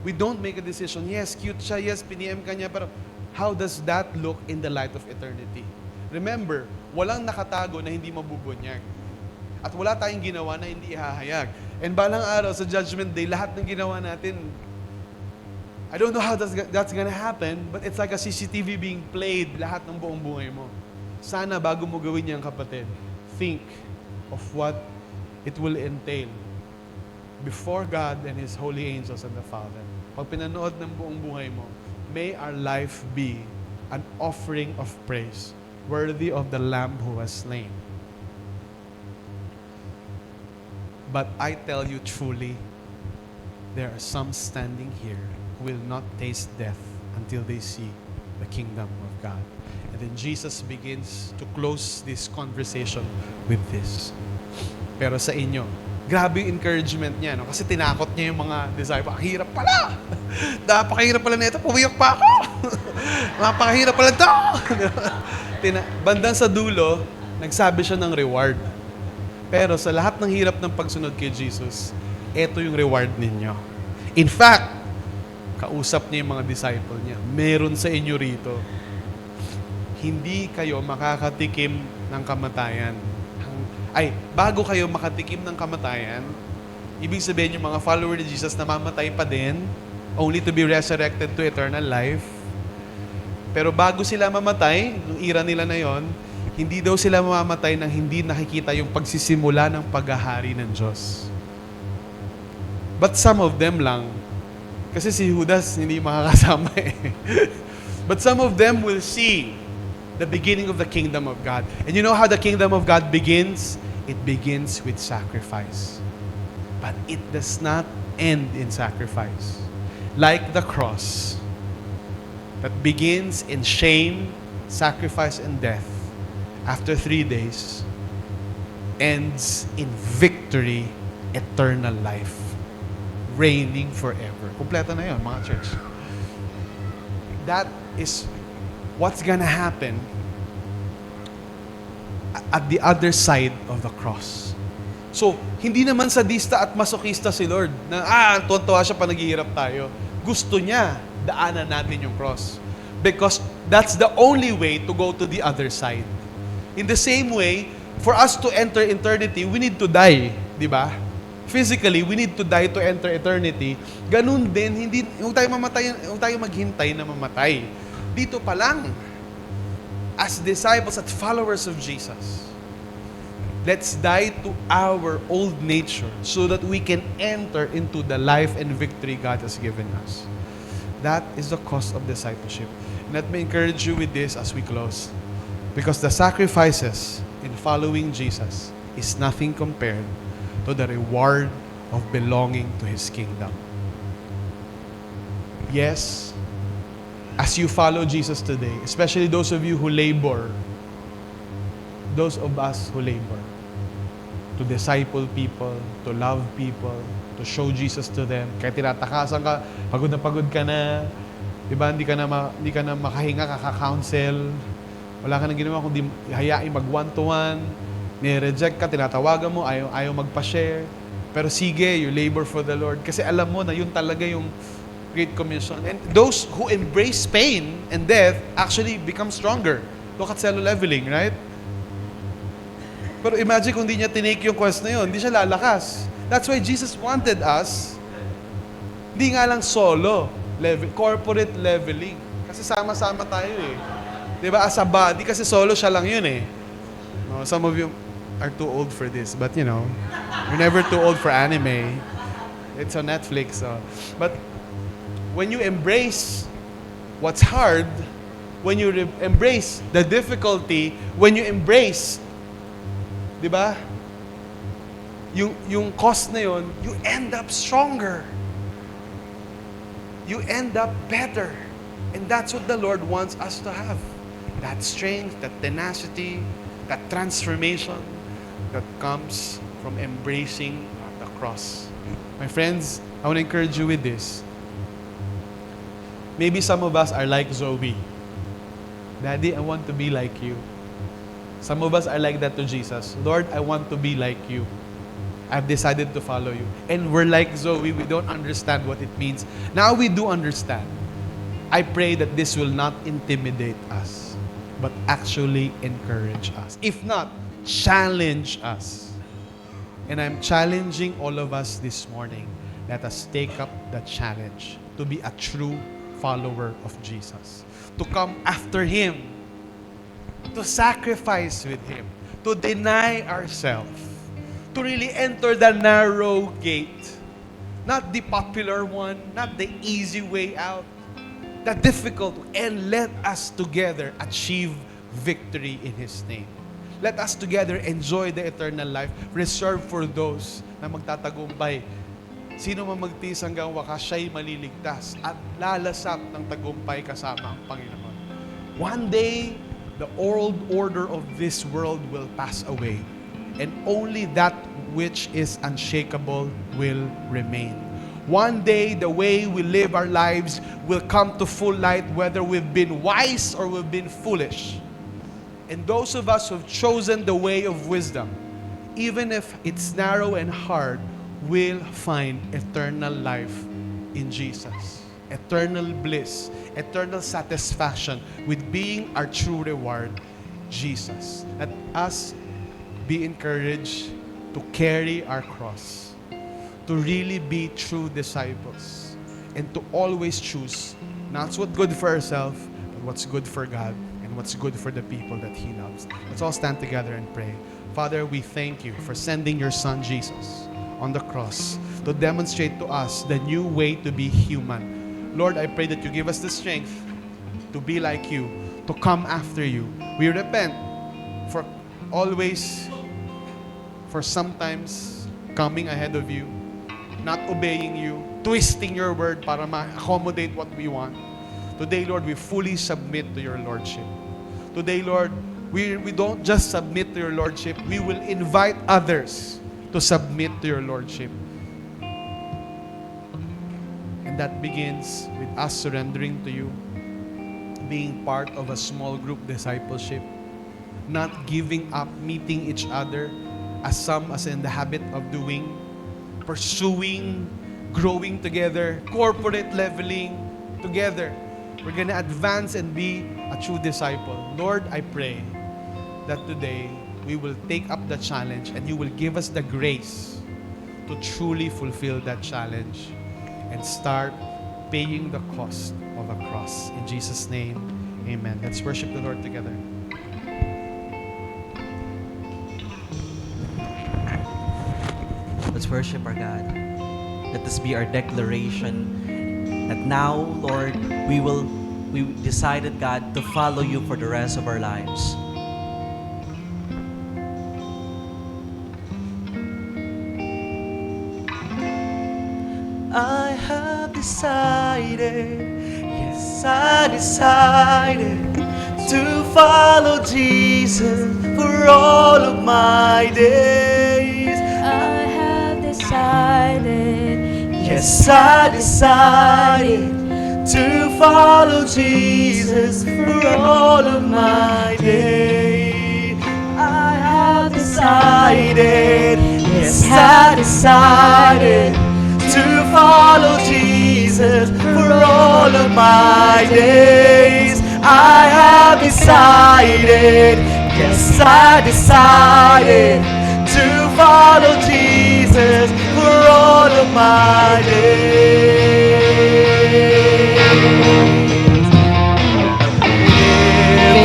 we don't make a decision, yes, cute siya, yes, piniem ka niya, pero how does that look in the light of eternity? Remember, walang nakatago na hindi mabubunyag. At wala tayong ginawa na hindi ihahayag. And balang araw, sa Judgment Day, lahat ng ginawa natin, I don't know how that's gonna happen, but it's like a CCTV being played lahat ng buong buhay mo. Sana bago mo gawin yan, kapatid, think of what it will entail before God and His holy angels and the Father. Pag pinanood ng buong buhay mo, may our life be an offering of praise worthy of the Lamb who was slain. But I tell you truly, there are some standing here who will not taste death until they see the kingdom of God. And then Jesus begins to close this conversation with this. Pero sa inyo, grabe yung encouragement niya, no? Kasi tinakot niya yung mga disciples. Ang hirap pala! Napakahirap pala nito. Pumiyak pa ako! Napakahirap pala ito! Bandang sa dulo, nagsabi siya ng reward. Pero sa lahat ng hirap ng pagsunod kay Jesus, ito yung reward ninyo. In fact, kausap niya yung mga disciple niya. Meron sa inyo rito. Hindi kayo makakatikim ng kamatayan. Bago kayo makatikim ng kamatayan, ibig sabihin yung mga follower ni Jesus na mamatay pa din, only to be resurrected to eternal life. Pero bago sila mamatay, nung era nila na yon, hindi daw sila mamamatay nang hindi nakikita yung pagsisimula ng paghahari ng Diyos. But some of them lang. Kasi si Judas hindi makakasama eh. But some of them will see the beginning of the kingdom of God. And you know how the kingdom of God begins? It begins with sacrifice. But it does not end in sacrifice. Like the cross that begins in shame, sacrifice, and death, after 3 days, ends in victory, eternal life, reigning forever. Kompleto na yun, mga church. That is what's gonna happen at the other side of the cross. So, hindi naman sadista at masokista si Lord na, tuwa siya pa naghihirap tayo. Gusto niya daanan natin yung cross. Because that's the only way to go to the other side. In the same way, for us to enter eternity, we need to die, di ba? Physically, we need to die to enter eternity. Ganun din, huwag tayo maghintay na mamatay. Dito pa lang, as disciples at followers of Jesus, let's die to our old nature so that we can enter into the life and victory God has given us. That is the cost of discipleship. And let me encourage you with this as we close. Because the sacrifices in following Jesus is nothing compared to the reward of belonging to His kingdom. Yes, as you follow Jesus today, especially those of you who labor, those of us who labor, to disciple people, to love people, to show Jesus to them. Kaya tinatakasan ka, pagod ka na, di ba? Hindi ka na makahinga, kaka-counsel, Wala ka nang ginawa kundi hayain mag one-to-one, nire-reject ka, tinatawagan mo, ayaw magpa-share. Pero sige, you labor for the Lord. Kasi alam mo na yun talaga yung Great Commission. And those who embrace pain and death actually become stronger. Look at Cello Leveling, right? Pero imagine kung di niya tinake yung quest na yun, hindi siya lalakas. That's why Jesus wanted us, hindi nga lang solo, corporate leveling. Kasi sama-sama tayo eh. Diba? As a body, kasi solo siya lang yun eh. No, some of you are too old for this, but you know, you're never too old for anime. It's on Netflix. So. But when you embrace what's hard, when you embrace the difficulty, when you embrace, di ba? Yung cost na yun, you end up stronger. You end up better. And that's what the Lord wants us to have. That strength, that tenacity, that transformation that comes from embracing the cross. My friends, I want to encourage you with this. Maybe some of us are like Zoe. Daddy, I want to be like you. Some of us are like that to Jesus. Lord, I want to be like you. I've decided to follow you. And we're like Zoe, we don't understand what it means. Now we do understand. I pray that this will not intimidate us, but actually encourage us. If not, challenge us. And I'm challenging all of us this morning. Let us take up the challenge to be a true follower of Jesus. To come after Him. To sacrifice with Him. To deny ourselves. To really enter the narrow gate. Not the popular one, not the easy way out. The difficult, and let us together achieve victory in His name. Let us together enjoy the eternal life reserved for those na magtatagumpay. Sino man magtiis hanggang wakas, siya'y maliligtas at lalasap ng tagumpay kasama ang Panginoon. One day, the old order of this world will pass away, and only that which is unshakable will remain. One day, the way we live our lives will come to full light, whether we've been wise or we've been foolish. And those of us who've chosen the way of wisdom, even if it's narrow and hard, will find eternal life in Jesus. Eternal bliss, eternal satisfaction with being our true reward, Jesus. Let us be encouraged to carry our cross, to really be true disciples, and to always choose not what's good for ourselves, but what's good for God and what's good for the people that He loves. Let's all stand together and pray. Father, we thank You for sending Your Son Jesus on the cross to demonstrate to us the new way to be human. Lord, I pray that You give us the strength to be like You, to come after You. We repent for always, for sometimes coming ahead of You, not obeying You, twisting Your word para ma-accommodate what we want. Today, Lord, we fully submit to Your Lordship. Today, Lord, we don't just submit to Your Lordship, we will invite others to submit to Your Lordship. And that begins with us surrendering to You, being part of a small group discipleship, not giving up meeting each other as some as in the habit of doing, pursuing, growing together, corporate leveling together. We're going to advance and be a true disciple. Lord, I pray that today we will take up the challenge and You will give us the grace to truly fulfill that challenge and start paying the cost of a cross. In Jesus' name, amen. Let's worship the Lord together. Let's worship our God. Let this be our declaration that now, Lord, we decided, God, to follow You for the rest of our lives. I have decided, yes, I decided to follow Jesus for all of my days. I have decided, Yes, I decided to follow Jesus for all of my days. decided, yes, I decided to follow Jesus for all of my days. I have decided, yes, I decided to follow Jesus for all of my days.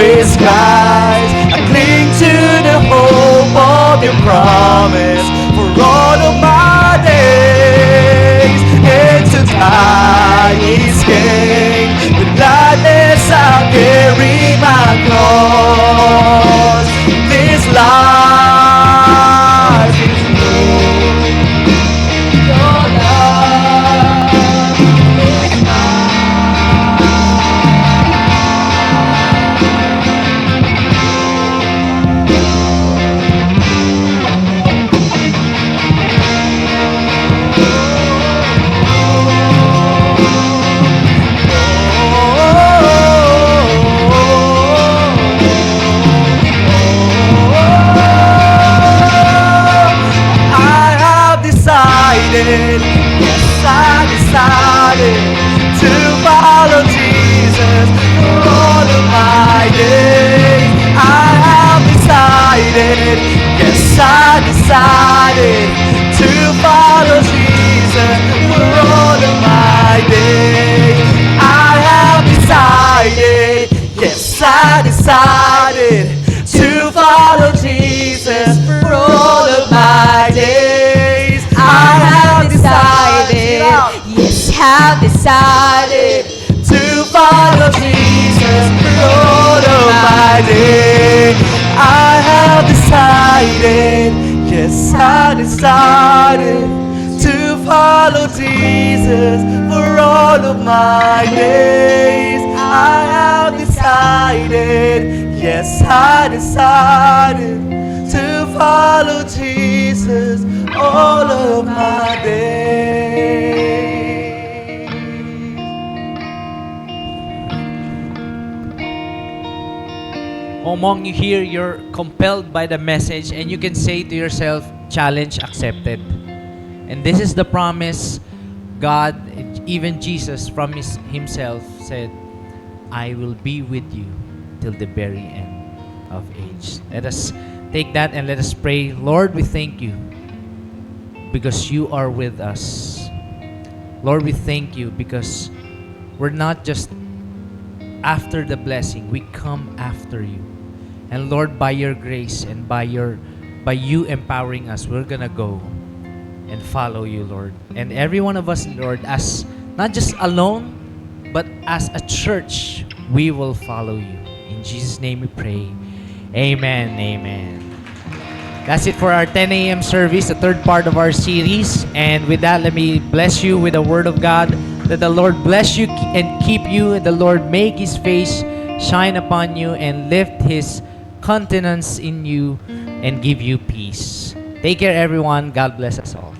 In skies, I cling to the hope of your promise for all of my days. And to die is gain. With gladness I'll carry my cross. This life is your love is yes, I decided to follow Jesus for all of my days. I have decided, yes, I decided to follow Jesus for all of my days. I have decided, yes, I decided to follow Jesus for all of my days. I have decided, Yes, have decided. to follow Jesus for all of my days. I have decided, yes, I decided to follow Jesus for all of my days. I have decided, yes, I decided to follow Jesus all of my days. Among you here, you're compelled by the message, and you can say to yourself, challenge accepted. And this is the promise God, even Jesus from himself said, I will be with you till the very end of age. Let us take that and let us pray. Lord, we thank you because you are with us. Lord, we thank you because we're not just after the blessing, we come after you. And Lord, by your grace and by you empowering us, we're gonna go and follow you, Lord. And every one of us, Lord, as not just alone, but as a church, we will follow you. In Jesus' name we pray. Amen. Amen. That's it for our 10 a.m. service, the third part of our series. And with that, let me bless you with the word of God. That the Lord bless you and keep you. And the Lord make his face shine upon you and lift his countenance in you and give you peace. Take care, everyone. God bless us all.